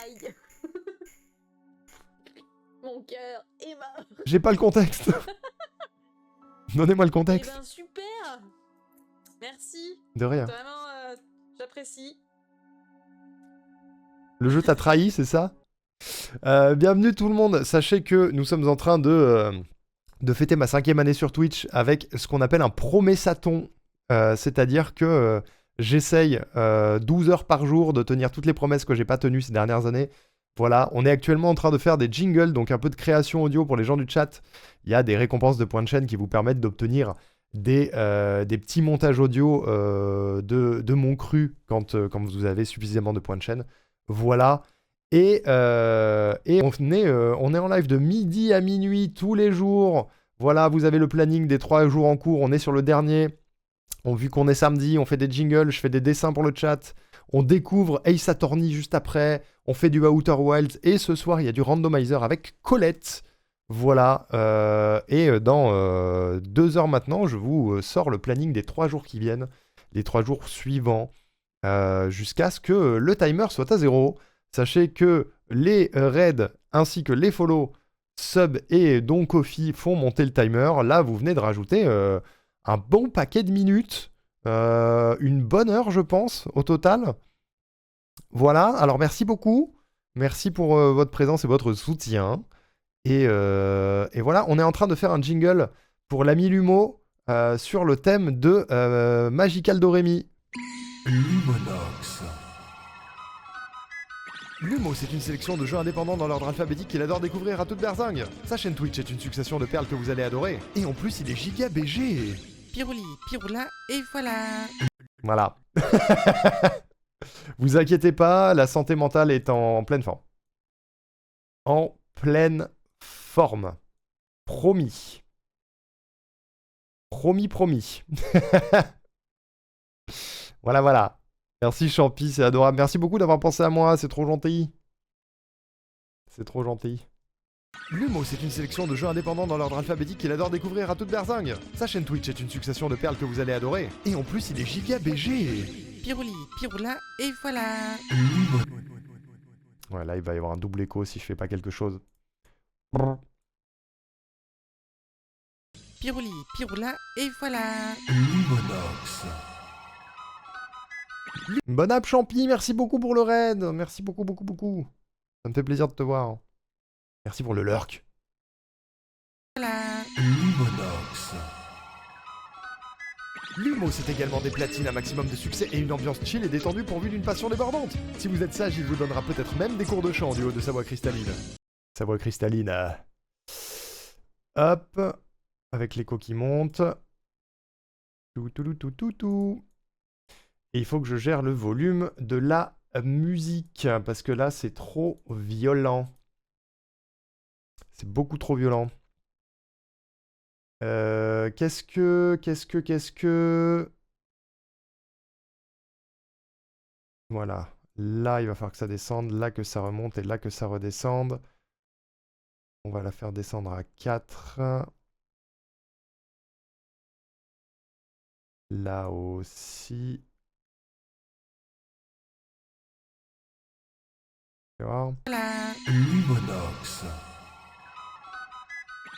Aïe. Mon cœur est mort. J'ai pas le contexte. Donnez-moi le Eh contexte. ben super. Merci. De rien. Vraiment, j'apprécie. Le jeu t'a trahi, c'est ça? Bienvenue tout le monde. Sachez que nous sommes en train de fêter ma 5e année sur Twitch avec ce qu'on appelle un promessathon. C'est-à-dire que j'essaye 12 heures par jour de tenir toutes les promesses que j'ai pas tenues ces dernières années. Voilà, on est actuellement en train de faire des jingles, donc un peu de création audio pour les gens du chat. Il y a des récompenses de points de chaîne qui vous permettent d'obtenir des petits montages audio de mon cru quand vous avez suffisamment de points de chaîne. Voilà. Et on est en live de midi à minuit tous les jours. Voilà, vous avez le planning des 3 jours en cours. On est sur le dernier. Vu qu'on est samedi, on fait des jingles, je fais des dessins pour le chat. On découvre Ace Attorney juste après. On fait du Outer Wilds. Et ce soir, il y a du randomizer avec Colette. Voilà. Et dans 2 heures maintenant, je vous sors le planning des 3 jours qui viennent. Les 3 jours suivants. Jusqu'à ce que le timer soit à 0. Sachez que les raids ainsi que les follow, sub et don coffee font monter le timer. Là, vous venez de rajouter un bon paquet de minutes. Une bonne heure, je pense, au total. Voilà, alors merci beaucoup. Merci pour votre présence et votre soutien. Et voilà, on est en train de faire un jingle pour l'ami Lumo sur le thème de Magical Doremi. Lumonox. Lumo, c'est une sélection de jeux indépendants dans l'ordre alphabétique qu'il adore découvrir à toute berzingue. Sa chaîne Twitch est une succession de perles que vous allez adorer. Et en plus, il est giga BG. Pirouli, piroula, et voilà. Voilà. Vous inquiétez pas, la santé mentale est en pleine forme. En pleine forme. Promis. Promis, promis. Voilà, voilà. Merci Champi, c'est adorable. Merci beaucoup d'avoir pensé à moi, c'est trop gentil. C'est trop gentil. Lumo, c'est une sélection de jeux indépendants dans l'ordre alphabétique qu'il adore découvrir à toute berzingue. Sa chaîne Twitch est une succession de perles que vous allez adorer. Et en plus, il est giga BG. Pirouli, piroula, et voilà. Ouais, là, il va y avoir un double écho si je fais pas quelque chose. Pirouli, piroula, et voilà. Bonne app Champi, merci beaucoup pour le raid. Merci beaucoup, beaucoup, beaucoup. Ça me fait plaisir de te voir. Merci pour le lurk. Voilà. Lumo, c'est également des platines, un maximum de succès et une ambiance chill et détendue pourvue d'une passion débordante. Si vous êtes sage, il vous donnera peut-être même des cours de chant du haut de sa voix cristalline. Sa voix cristalline. Hop. Avec l'écho qui monte. Tout. Et il faut que je gère le volume de la musique. Parce que là, c'est trop violent. C'est beaucoup trop violent. Qu'est-ce que... Voilà. Là, il va falloir que ça descende. Là, que ça remonte. Et là, que ça redescende. On va la faire descendre à 4. Là aussi. Tu vois ? Voilà.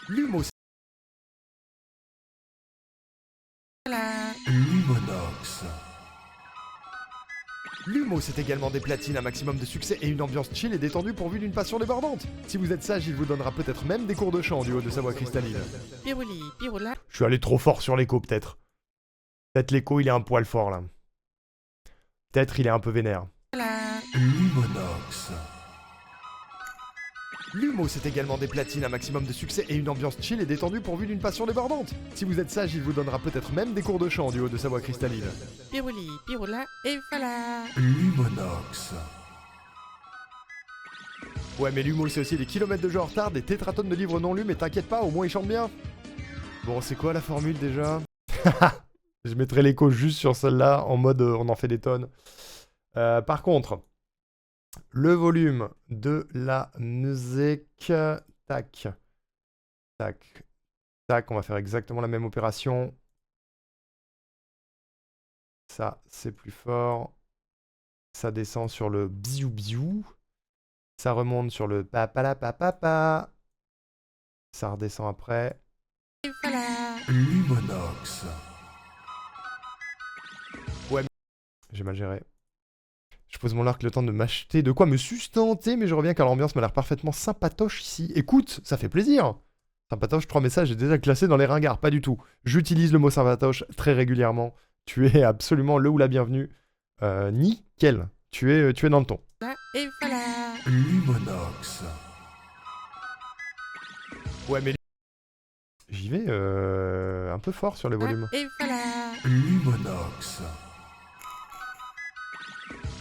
Lumo, Voilà. Lumo, c'est également des platines, un maximum de succès et une ambiance chill et détendue pourvue d'une passion débordante. Si vous êtes sage, il vous donnera peut-être même des cours de chant du haut de sa voix cristalline. Pirouli, piroula, Je suis allé trop fort sur l'écho, peut-être. Peut-être l'écho, il est un poil fort, là. Peut-être il est un peu vénère. voilà. Lumo, c'est également des platines, un maximum de succès et une ambiance chill et détendue pourvue d'une passion débordante. Si vous êtes sage, il vous donnera peut-être même des cours de chant du haut de sa voix cristalline. Pirouli, piroula, et voilà. Ouais, mais l'humo, c'est aussi des kilomètres de jeu en retard, des tétratonnes de livres non lus, mais t'inquiète pas, au moins il chante bien. Bon, c'est quoi la formule déjà? Je mettrai l'écho juste sur celle-là, en mode on en fait des tonnes. Par contre, le volume de la musique... Tac. Tac. Tac, on va faire exactement la même opération. Ça, c'est plus fort. Ça descend sur le biou biou. Ça remonte sur le papala papapa. Ça redescend après. Et voilà. Ouais, j'ai mal géré. Je pose mon arc le temps de m'acheter de quoi me sustenter, mais je reviens car l'ambiance m'a l'air parfaitement sympatoche ici. Écoute, ça fait plaisir. Sympatoche, 3 messages, j'ai déjà classé dans les ringards, pas du tout. J'utilise le mot sympatoche très régulièrement. Tu es absolument le ou la bienvenue. Nickel. Tu es dans le ton. Et voilà. Ouais, mais J'y vais un peu fort sur les volumes. Et voilà.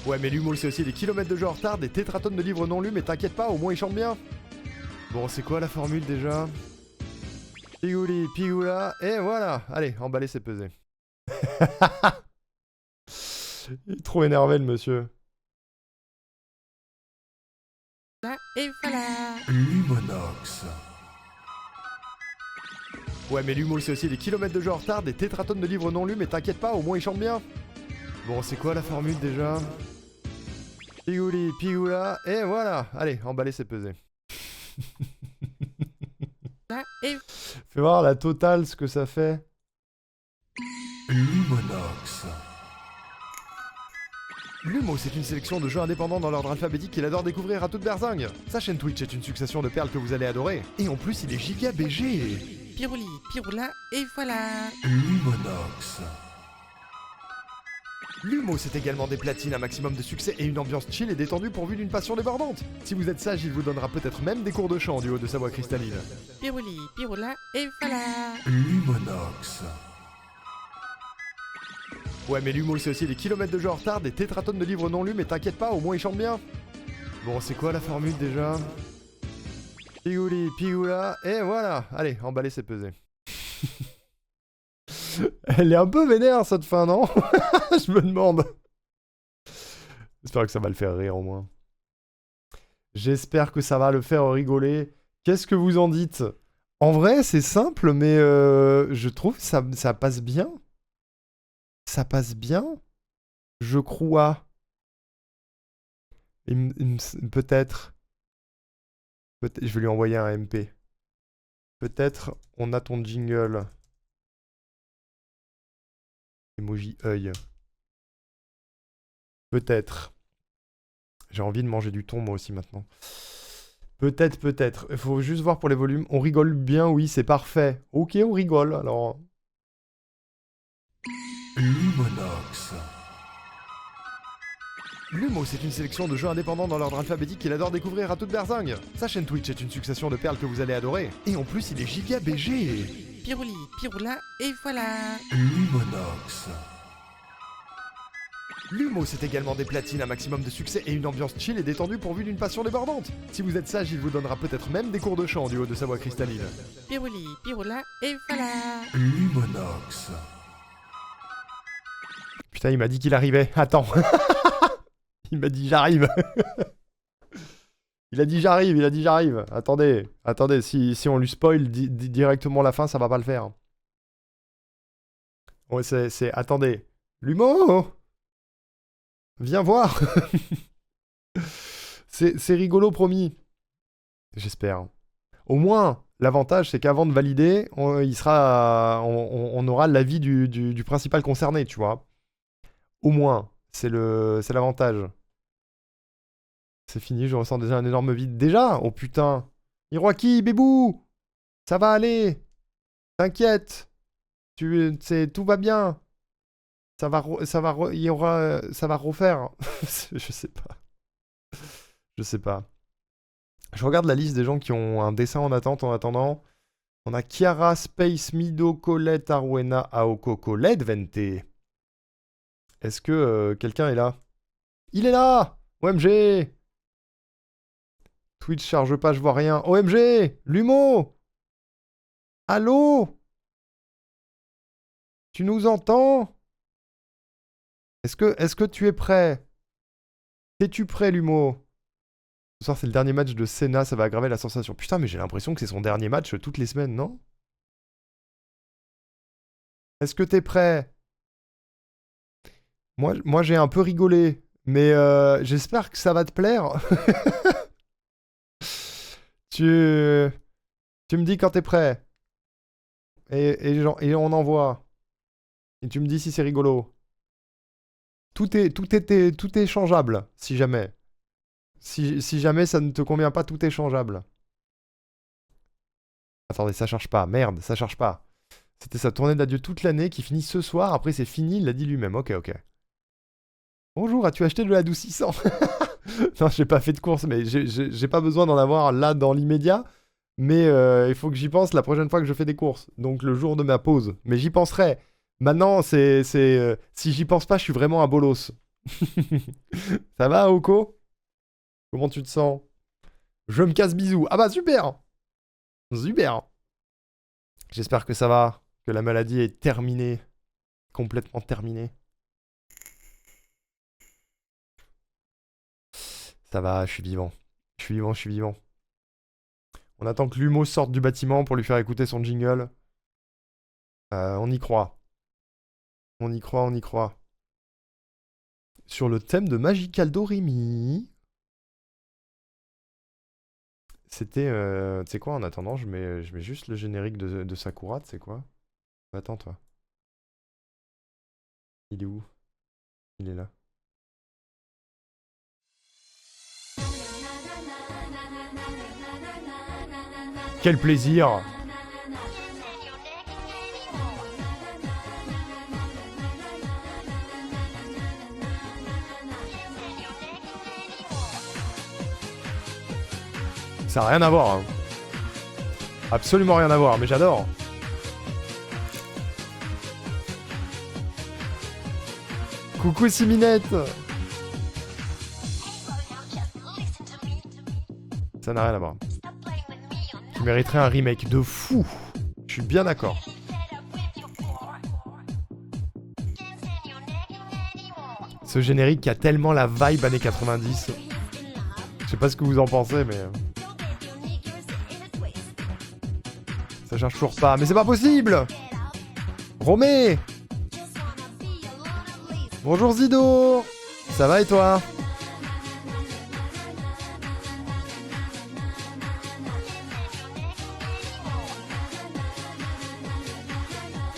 Ouais, mais l'humo, c'est aussi des kilomètres de jeu en retard, des tétratonnes de livres non lus, mais t'inquiète pas, au moins il chante bien. Bon, c'est quoi la formule déjà? Pigouli, pigoula, et voilà. Allez, emballer, c'est pesé. Il est trop énervé le monsieur. Et voilà. Ouais, mais l'humo, c'est aussi des kilomètres de jeu en retard, des tétratonnes de livres non lus, mais t'inquiète pas, au moins il chante bien. Bon, c'est quoi la formule déjà? Pigouli, pigoula, et voilà. Allez, emballer, c'est pesé. Et Fais voir la totale ce que ça fait. Lumo, c'est une sélection de jeux indépendants dans l'ordre alphabétique qu'il adore découvrir à toute berzingue. Sa chaîne Twitch est une succession de perles que vous allez adorer. Et en plus, il est giga BG. Pirouli, piroula, et voilà. L'humo, c'est également des platines, un maximum de succès et une ambiance chill et détendue pourvue d'une passion débordante. Si vous êtes sage, il vous donnera peut-être même des cours de chant du haut de sa voix cristalline. Pirouli, piroula et voilà. Lumonox. Ouais, mais l'humo, c'est aussi des kilomètres de jeu en retard, des tétratonnes de livres non lus, mais t'inquiète pas, au moins il chante bien. Bon, c'est quoi la formule déjà? Pigouli, pigoula, et voilà. Allez, emballer, c'est pesé. Elle est un peu vénère cette fin, non? Je me demande. J'espère que ça va le faire rire au moins. J'espère que ça va le faire rigoler. Qu'est-ce que vous en dites? En vrai, c'est simple, mais je trouve que ça passe bien. Ça passe bien, je crois. Peut-être. Je vais lui envoyer un MP. Peut-être on a ton jingle. Emoji œil. Peut-être. J'ai envie de manger du thon moi aussi maintenant. Peut-être, peut-être. Il faut juste voir pour les volumes. On rigole bien, oui, c'est parfait. Ok, on rigole, alors. Lumonox. Lumo, c'est une sélection de jeux indépendants dans l'ordre alphabétique qu'il adore découvrir à toute berzingue. Sa chaîne Twitch est une succession de perles que vous allez adorer. Et en plus, il est giga BG. Pirouli, piroula et voilà. Lumonox. L'humo, c'est également des platines, un maximum de succès et une ambiance chill et détendue pourvue d'une passion débordante. Si vous êtes sage, il vous donnera peut-être même des cours de chant du haut de sa voix cristalline. Pirouli, piroula et voilà. Lumonox. Putain, il m'a dit qu'il arrivait. Attends. Il m'a dit j'arrive. Il a dit j'arrive. Attendez, si on lui spoil directement la fin, ça va pas le faire. Ouais, c'est... Attendez. L'humo, viens voir. C'est rigolo, promis. J'espère. Au moins, l'avantage, c'est qu'avant de valider, on aura l'avis du principal concerné, tu vois. Au moins, c'est l'avantage. C'est fini, je ressens déjà un énorme vide. Déjà? Oh putain. Hiroaki, bébou! Ça va aller. T'inquiète. Tout va bien. Ça va refaire. Je sais pas. Je regarde la liste des gens qui ont un dessin en attente en attendant. On a Chiara, Space, Mido, Colette, Arwena, Aoko, Colette, Vente. Est-ce que quelqu'un est là? Il est là! OMG! Twitch charge pas, je vois rien. OMG! Lumo! Allô? Tu nous entends? Est-ce que tu es prêt? Es-tu prêt, Lumo? Ce soir, c'est le dernier match de Senna, ça va aggraver la sensation. Putain, mais j'ai l'impression que c'est son dernier match toutes les semaines, non? Est-ce que t'es prêt? Moi j'ai un peu rigolé, mais j'espère que ça va te plaire. Tu me dis quand t'es prêt. Et on envoie. Et tu me dis si c'est rigolo. Tout est changeable, si jamais. Si jamais ça ne te convient pas, tout est changeable. Attendez, ça charge pas. Merde, ça charge pas. C'était sa tournée d'adieu toute l'année qui finit ce soir. Après, c'est fini, il l'a dit lui-même. Ok. Bonjour, as-tu acheté de l'adoucissant? Non, j'ai pas fait de course, mais j'ai pas besoin d'en avoir là dans l'immédiat. Mais il faut que j'y pense la prochaine fois que je fais des courses. Donc le jour de ma pause. Mais j'y penserai. Maintenant, si j'y pense pas, je suis vraiment un bolos. Ça va, Oko? Comment tu te sens? Je me casse bisous. Ah bah super! Super! J'espère que ça va, que la maladie est terminée. Complètement terminée. Ça va, je suis vivant. Je suis vivant. On attend que Lumo sorte du bâtiment pour lui faire écouter son jingle. On y croit. On y croit. Sur le thème de Magical Doremi. C'était... tu sais quoi, en attendant, je mets juste le générique de Sakura, tu sais quoi? Attends, toi. Il est où? Il est là. Quel plaisir! Ça a rien à voir. Hein. Absolument rien à voir, mais j'adore. Coucou Siminette. Ça n'a rien à voir. Qui mériterait un remake de fou. Je suis bien d'accord. Ce générique qui a tellement la vibe années 90. Je sais pas ce que vous en pensez, mais... Ça charge toujours pas. Mais c'est pas possible! Romé! Bonjour Zido! Ça va et toi?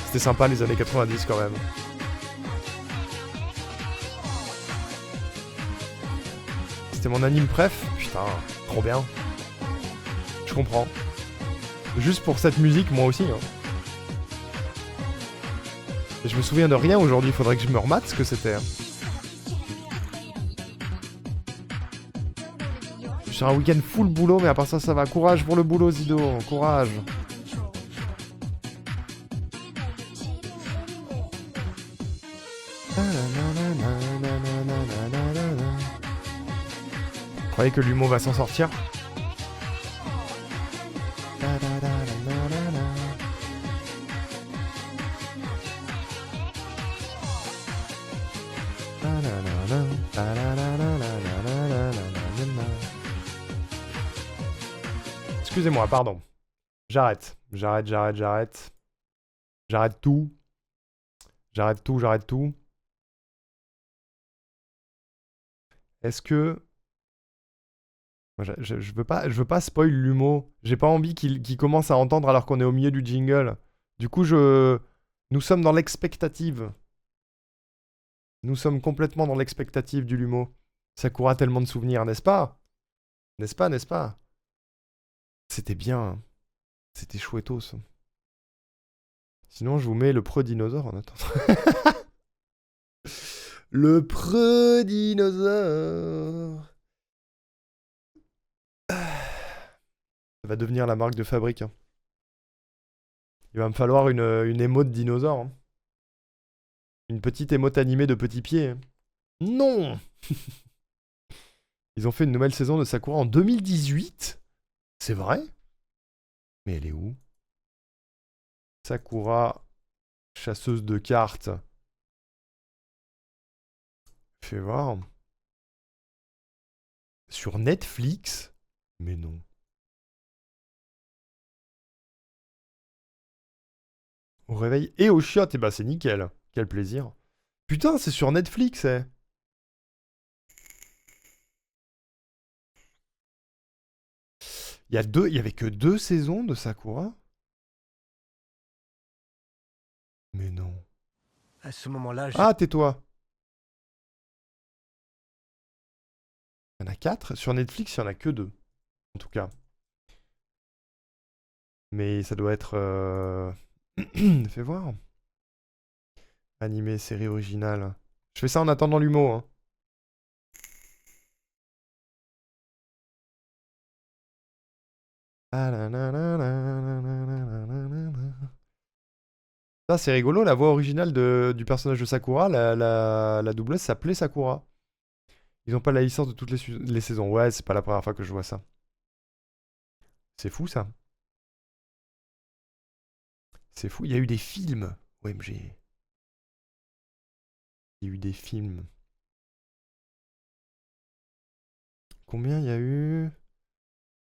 C'était sympa les années 90 quand même. C'était mon anime préf. Putain, trop bien. Je comprends. Juste pour cette musique, moi aussi. Hein. Et je me souviens de rien aujourd'hui, faudrait que je me remate ce que c'était. Hein. J'ai un week-end full boulot, mais à part ça, ça va. Courage pour le boulot, Zido. Courage. Vous croyez que l'humour va s'en sortir? Excusez-moi, pardon. J'arrête. J'arrête tout. J'arrête tout. Est-ce que... Je veux pas spoil l'humour. J'ai pas envie qu'il commence à entendre alors qu'on est au milieu du jingle. Du coup, nous sommes dans l'expectative. Nous sommes complètement dans l'expectative du Lumo. Sakura a tellement de souvenirs, n'est-ce pas? N'est-ce pas? C'était bien. C'était chouettos. Sinon, je vous mets le pre-dinosaure en attendant. Le pre-dinosaure. Ça va devenir la marque de fabrique. Hein. Il va me falloir une émote dinosaure. Hein. Une petite émote animée de petits pieds. Non. Ils ont fait une nouvelle saison de Sakura en 2018. C'est vrai? Mais elle est où? Sakura, chasseuse de cartes. Fais voir. Sur Netflix? Mais non. Au réveil et au chiottes, et bah c'est nickel. Quel plaisir. Putain, c'est sur Netflix, eh. Il y avait que 2 saisons de Sakura? Mais non. À ce moment-là, Ah, tais-toi. Il y en a 4. Sur Netflix, il y en a que 2. En tout cas. Mais ça doit être... Fais voir. Animé, série originale. Je fais ça en attendant l'humour. Hein. Ça, c'est rigolo, la voix originale du personnage de Sakura, la doubleuse s'appelait Sakura. Ils ont pas la licence de toutes les saisons. Ouais, c'est pas la première fois que je vois ça. C'est fou, ça. C'est fou. Il y a eu des films. OMG. Il y a eu des films. Combien il y a eu?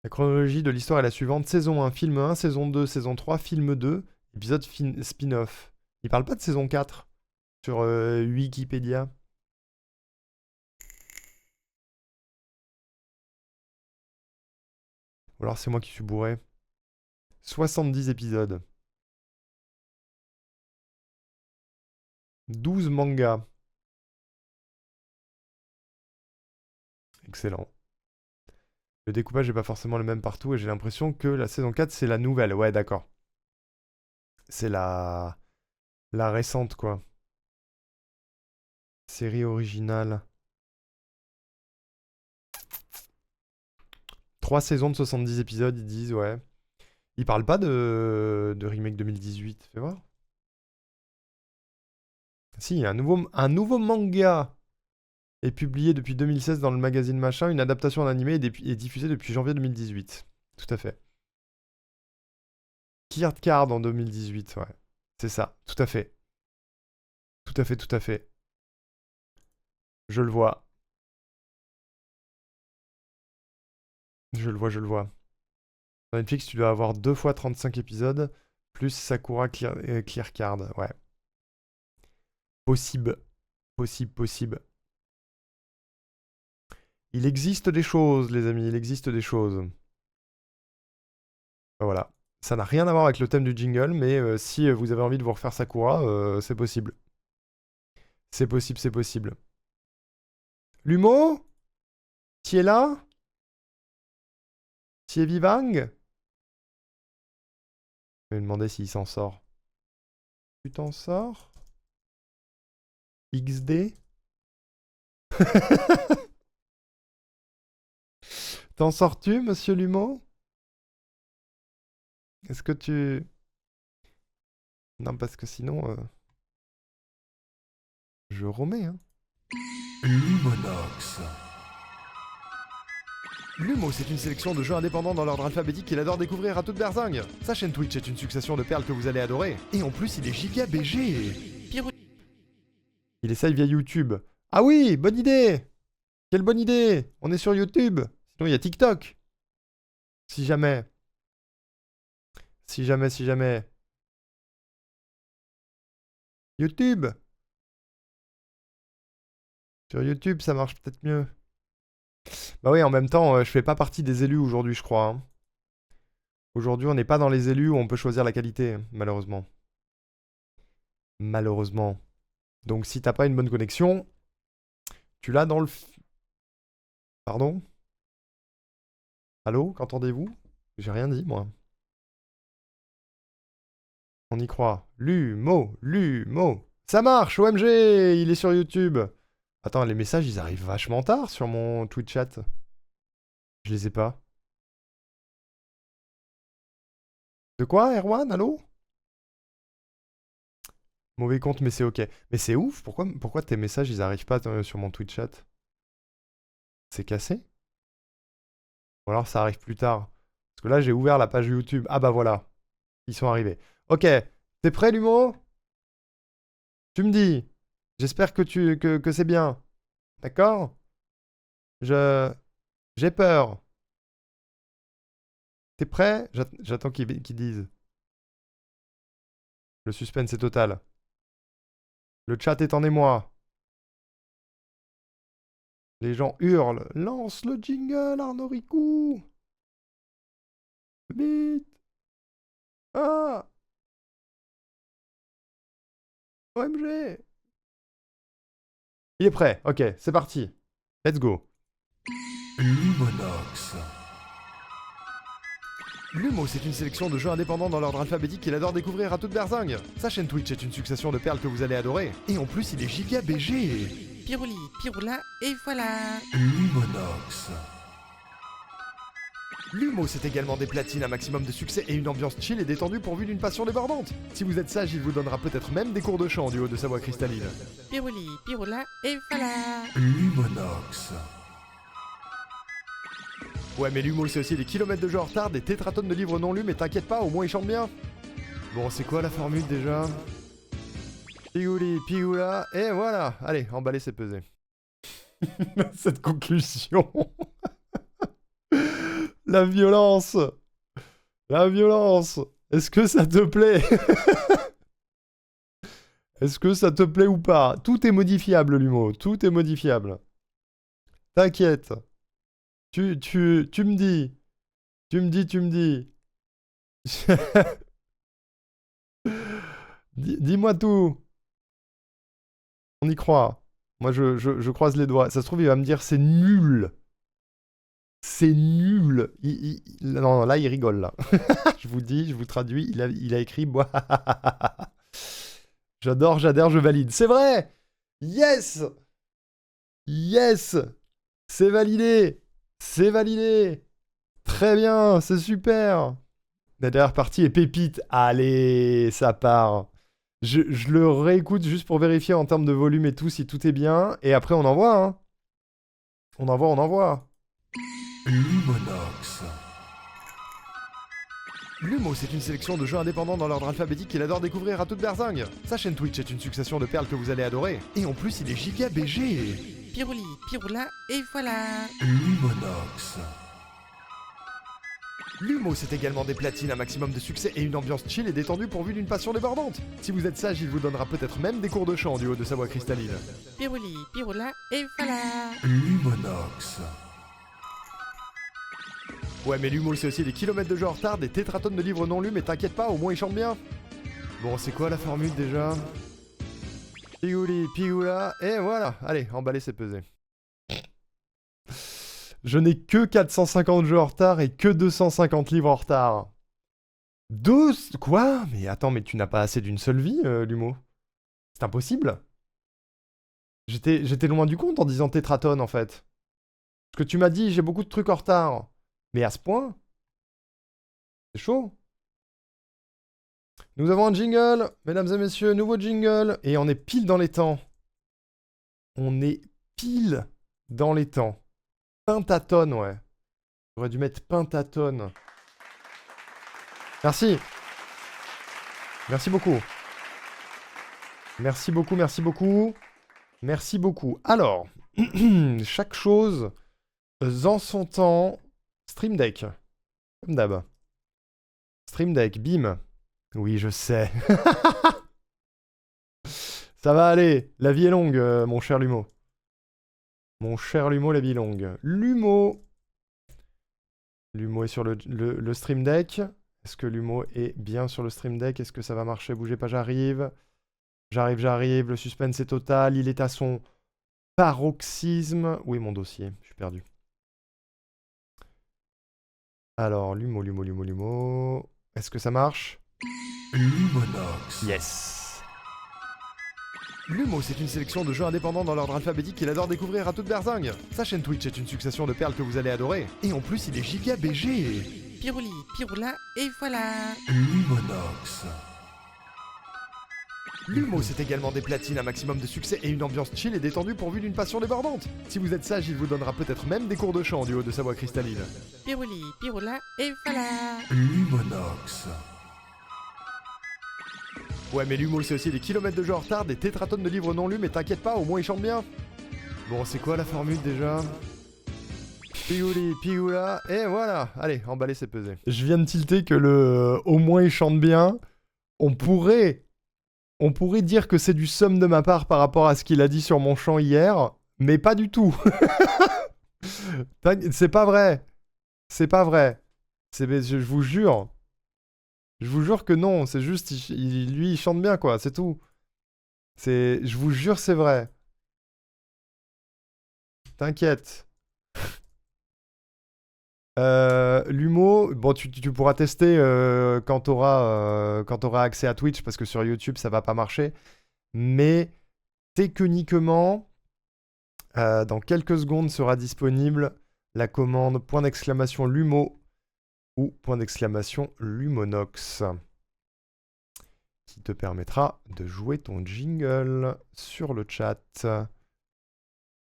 La chronologie de l'histoire est la suivante. Saison 1, film 1, saison 2, saison 3, film 2, épisode spin-off. Il parle pas de saison 4 sur Wikipédia. Ou alors c'est moi qui suis bourré. 70 épisodes. 12 mangas. Excellent. Le découpage n'est pas forcément le même partout et j'ai l'impression que la saison 4 c'est la nouvelle. Ouais, d'accord. C'est la récente, quoi. Série originale. 3 saisons de 70 épisodes, ils disent, ouais. Ils parlent pas de remake 2018, fais voir. Si, un nouveau manga est publié depuis 2016 dans le magazine Machin. Une adaptation en animé est diffusée depuis janvier 2018. Tout à fait. Clear Card en 2018, ouais. C'est ça, tout à fait. Tout à fait, tout à fait. Je le vois. Je le vois, je le vois. Dans Netflix, tu dois avoir 2 fois 35 épisodes, plus Sakura Clear Card, ouais. Possible. Possible, possible. Il existe des choses, les amis, il existe des choses. Voilà. Ça n'a rien à voir avec le thème du jingle, mais si vous avez envie de vous refaire Sakura, c'est possible. C'est possible, c'est possible. Lumo? Tu es là? Tu es vivang? Je vais me demander s'il s'en sort. Tu t'en sors? XD? T'en sors-tu, monsieur Lumo? Est-ce que tu... Non, parce que sinon... Je remets, hein. Lumonox. Lumo, c'est une sélection de jeux indépendants dans l'ordre alphabétique qu'il adore découvrir à toute berzingue. Sa chaîne Twitch est une succession de perles que vous allez adorer. Et en plus, il est giga BG. Il essaye via YouTube. Ah oui, bonne idée! Quelle bonne idée! On est sur YouTube. Sinon, il y a TikTok. Si jamais. Si jamais, si jamais. YouTube. Sur YouTube, ça marche peut-être mieux. Bah oui, en même temps, je fais pas partie des élus aujourd'hui, je crois. Hein. Aujourd'hui, on n'est pas dans les élus où on peut choisir la qualité, malheureusement. Malheureusement. Donc si t'as pas une bonne connexion, tu l'as dans le... Pardon? Allô? Qu'entendez-vous? J'ai rien dit, moi. On y croit. Lumo, Lumo. Ça marche, OMG, il est sur YouTube. Attends, les messages, ils arrivent vachement tard sur mon Twitch chat. Je les ai pas. De quoi, Erwan? Allô? Mauvais compte, mais c'est ok. Mais c'est ouf, pourquoi tes messages, ils arrivent pas sur mon Twitch chat? C'est cassé? Ou alors ça arrive plus tard? Parce que là, j'ai ouvert la page YouTube. Ah bah voilà. Ils sont arrivés. Ok. T'es prêt, Lumo? Tu me dis. J'espère que c'est bien. D'accord? J'ai peur. T'es prêt? J'attends qu'ils disent. Le suspense est total. Le chat est en émoi. Les gens hurlent. Lance le jingle, Arnaud Ricou. Vite. Ah. OMG. Il est prêt. Ok, c'est parti. Let's go. Lumonox. Lumo, c'est une sélection de jeux indépendants dans l'ordre alphabétique qu'il adore découvrir à toute berzingue. Sa chaîne Twitch est une succession de perles que vous allez adorer. Et en plus, il est giga BG. Pirouli, piroula, et voilà. Lumonox. Lumo, c'est également des platines, un maximum de succès et une ambiance chill et détendue pourvue d'une passion débordante. Si vous êtes sage, il vous donnera peut-être même des cours de chant du haut de sa voix cristalline. Pirouli, piroula, et voilà. Lumonox. Ouais, mais Lumo, c'est aussi des kilomètres de jeux en retard, des tétratonnes de livres non lus, mais t'inquiète pas, au moins il chante bien. Bon, c'est quoi la formule déjà? Pigouli, pigoula, et voilà. Allez, emballer, c'est pesé. Cette conclusion. La violence. La violence. Est-ce que ça te plaît? Est-ce que ça te plaît ou pas? Tout est modifiable, Lumo. Tout est modifiable. T'inquiète. Tu me dis. Tu me dis. Dis-moi tout. On y croit. Moi, je croise les doigts. Ça se trouve, il va me dire c'est nul. C'est nul. Non, là, il rigole, là. Je vous dis, je vous traduis. Il a écrit... J'adore, je valide. C'est vrai. Yes. Yes. C'est validé. C'est validé. Très bien, c'est super. La dernière partie est pépite. Allez, ça part. Je le réécoute juste pour vérifier en termes de volume et tout, si tout est bien. Et après, on envoie, hein. On envoie. Lumonox. Lumo, c'est une sélection de jeux indépendants dans l'ordre alphabétique qu'il adore découvrir à toute berzingue. Sa chaîne Twitch est une succession de perles que vous allez adorer. Et en plus, il est giga BG. Pirouli, piroula, et voilà. Lumonox. Lumo, c'est également des platines, un maximum de succès et une ambiance chill et détendue pourvue d'une passion débordante. Si vous êtes sage, il vous donnera peut-être même des cours de chant du haut de sa voix cristalline. Pirouli, piroula, et voilà. Lumonox. Ouais, mais Lumo, c'est aussi des kilomètres de jeux en retard, des tétratonnes de livres non lus, mais t'inquiète pas, au moins il chante bien. Bon, c'est quoi la formule déjà? Pigouli, pigoula, et voilà. Allez, emballez, c'est pesé. Je n'ai que 450 jeux en retard et que 250 livres en retard. Quoi? Mais attends, mais tu n'as pas assez d'une seule vie, Lumo. C'est impossible. J'étais loin du compte en disant tétratonne, en fait. Parce que tu m'as dit, j'ai beaucoup de trucs en retard. Mais à ce point? C'est chaud. Nous avons un jingle, mesdames et messieurs, nouveau jingle. Et on est pile dans les temps. On est pile dans les temps. Pentatone, ouais. J'aurais dû mettre pentatone. Merci. Merci beaucoup. Merci beaucoup, merci beaucoup. Merci beaucoup. Alors, chaque chose en son temps. Stream Deck. Comme d'hab. Stream Deck, bim. Oui, je sais. Ça va aller. La vie est longue, mon cher Lumo. Mon cher Lumo, la vie est longue. Lumo. Lumo est sur le Stream Deck. Est-ce que Lumo est bien sur le Stream Deck? Est-ce que ça va marcher? Bougez pas, j'arrive. J'arrive. Le suspense est total. Il est à son paroxysme. Où est mon dossier? Je suis perdu. Alors, Lumo. Est-ce que ça marche? Lumonox. Yes. Lumo, c'est une sélection de jeux indépendants dans l'ordre alphabétique qu'il adore découvrir à toute berzingue. Sa chaîne Twitch est une succession de perles que vous allez adorer. Et en plus, il est giga BG. Pirouli, piroula, et voilà. Lumonox. Lumo, c'est également des platines, un maximum de succès et une ambiance chill et détendue pourvue d'une passion débordante. Si vous êtes sage, il vous donnera peut-être même des cours de chant du haut de sa voix cristalline. Pirouli, piroula, et voilà. Lumonox. Ouais, mais Lumo, c'est aussi des kilomètres de jeux en retard, des tétratonnes de livres non lus, mais t'inquiète pas, au moins il chante bien. Bon, c'est quoi la formule déjà? Pigouli, pigoula, et voilà. Allez, emballez, c'est pesé. Je viens de tilter que au moins il chante bien. On pourrait dire que c'est du somme de ma part par rapport à ce qu'il a dit sur mon chant hier, mais pas du tout. C'est pas vrai. C'est pas vrai. Je vous jure. Je vous jure que non, c'est juste, lui, il chante bien, quoi, c'est tout. Je vous jure, c'est vrai. T'inquiète. L'humo, bon, tu pourras tester quand t'auras accès à Twitch, parce que sur YouTube, ça va pas marcher. Mais techniquement, dans quelques secondes sera disponible la commande !Lumo ou !Lumonox qui te permettra de jouer ton jingle sur le chat.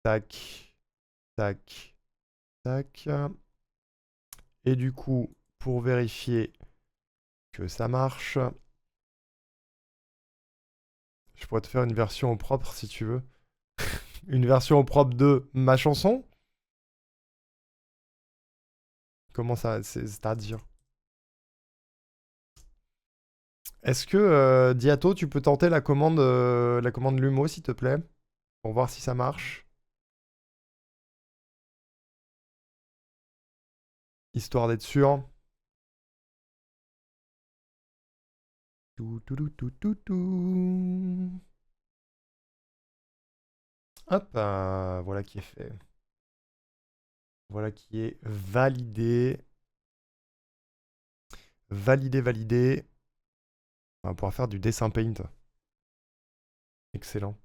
Tac, tac, tac. Et du coup, pour vérifier que ça marche, je pourrais te faire une version au propre si tu veux. Une version au propre de ma chanson. Comment ça, c'est-à-dire? Est-ce que, Diato, tu peux tenter la commande Lumo, s'il te plaît? Pour voir si ça marche. Histoire d'être sûr. Hop, voilà qui est fait. Voilà qui est validé. Validé. On va pouvoir faire du dessin paint. Excellent.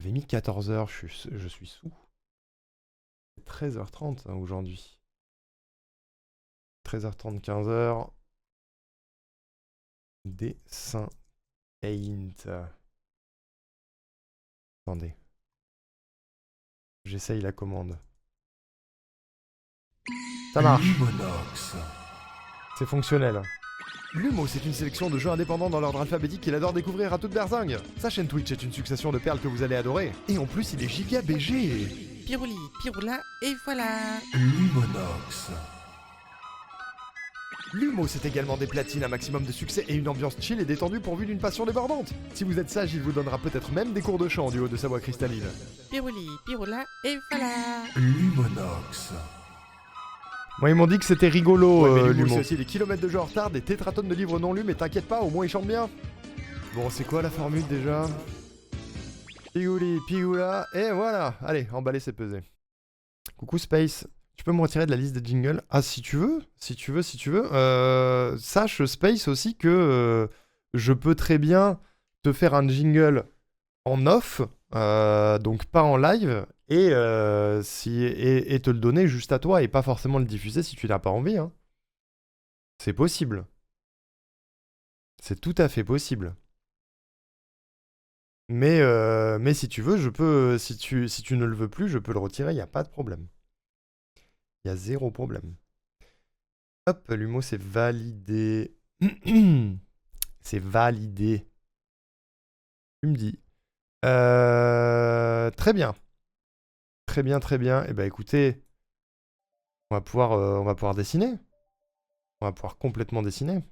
J'avais mis 14h, je suis sous. 13h30 hein, aujourd'hui. 13h30, 15h. Dessin Paint. Attendez. J'essaye la commande. Ça marche. Lumonox. C'est fonctionnel. Lumo, c'est une sélection de jeux indépendants dans l'ordre alphabétique qu'il adore découvrir à toute berzingue. Sa chaîne Twitch est une succession de perles que vous allez adorer. Et en plus, il est giga BG. Pirouli, piroula, et voilà. Lumonox. Lumo, c'est également des platines, un maximum de succès et une ambiance chill et détendue pourvue d'une passion débordante. Si vous êtes sage, il vous donnera peut-être même des cours de chant du haut de sa voix cristalline. Pirouli, piroula, et voilà. Lumonox. Moi, ils m'ont dit que c'était rigolo, Ouais, mais Lumo, l'humour. c'est aussi des kilomètres de jeux en retard, des tétratonnes de livres non lus, mais t'inquiète pas, au moins il chante bien. Bon, c'est quoi la formule déjà? Pigouli, pigoula, et voilà. Allez, emballer, c'est pesé. Coucou Space. Tu peux me retirer de la liste des jingles? Ah, si tu veux. Sache, Space, aussi que je peux très bien te faire un jingle en off, donc pas en live, et te le donner juste à toi, et pas forcément le diffuser si tu n'as pas envie. Hein. C'est possible. C'est tout à fait possible. Mais si tu veux, je peux. Si tu ne le veux plus, je peux le retirer, il n'y a pas de problème. Il y a zéro problème. Hop, l'humo, c'est validé. C'est validé. Tu me dis. Très bien. Très bien, très bien. Eh ben écoutez, on va pouvoir dessiner. On va pouvoir complètement dessiner.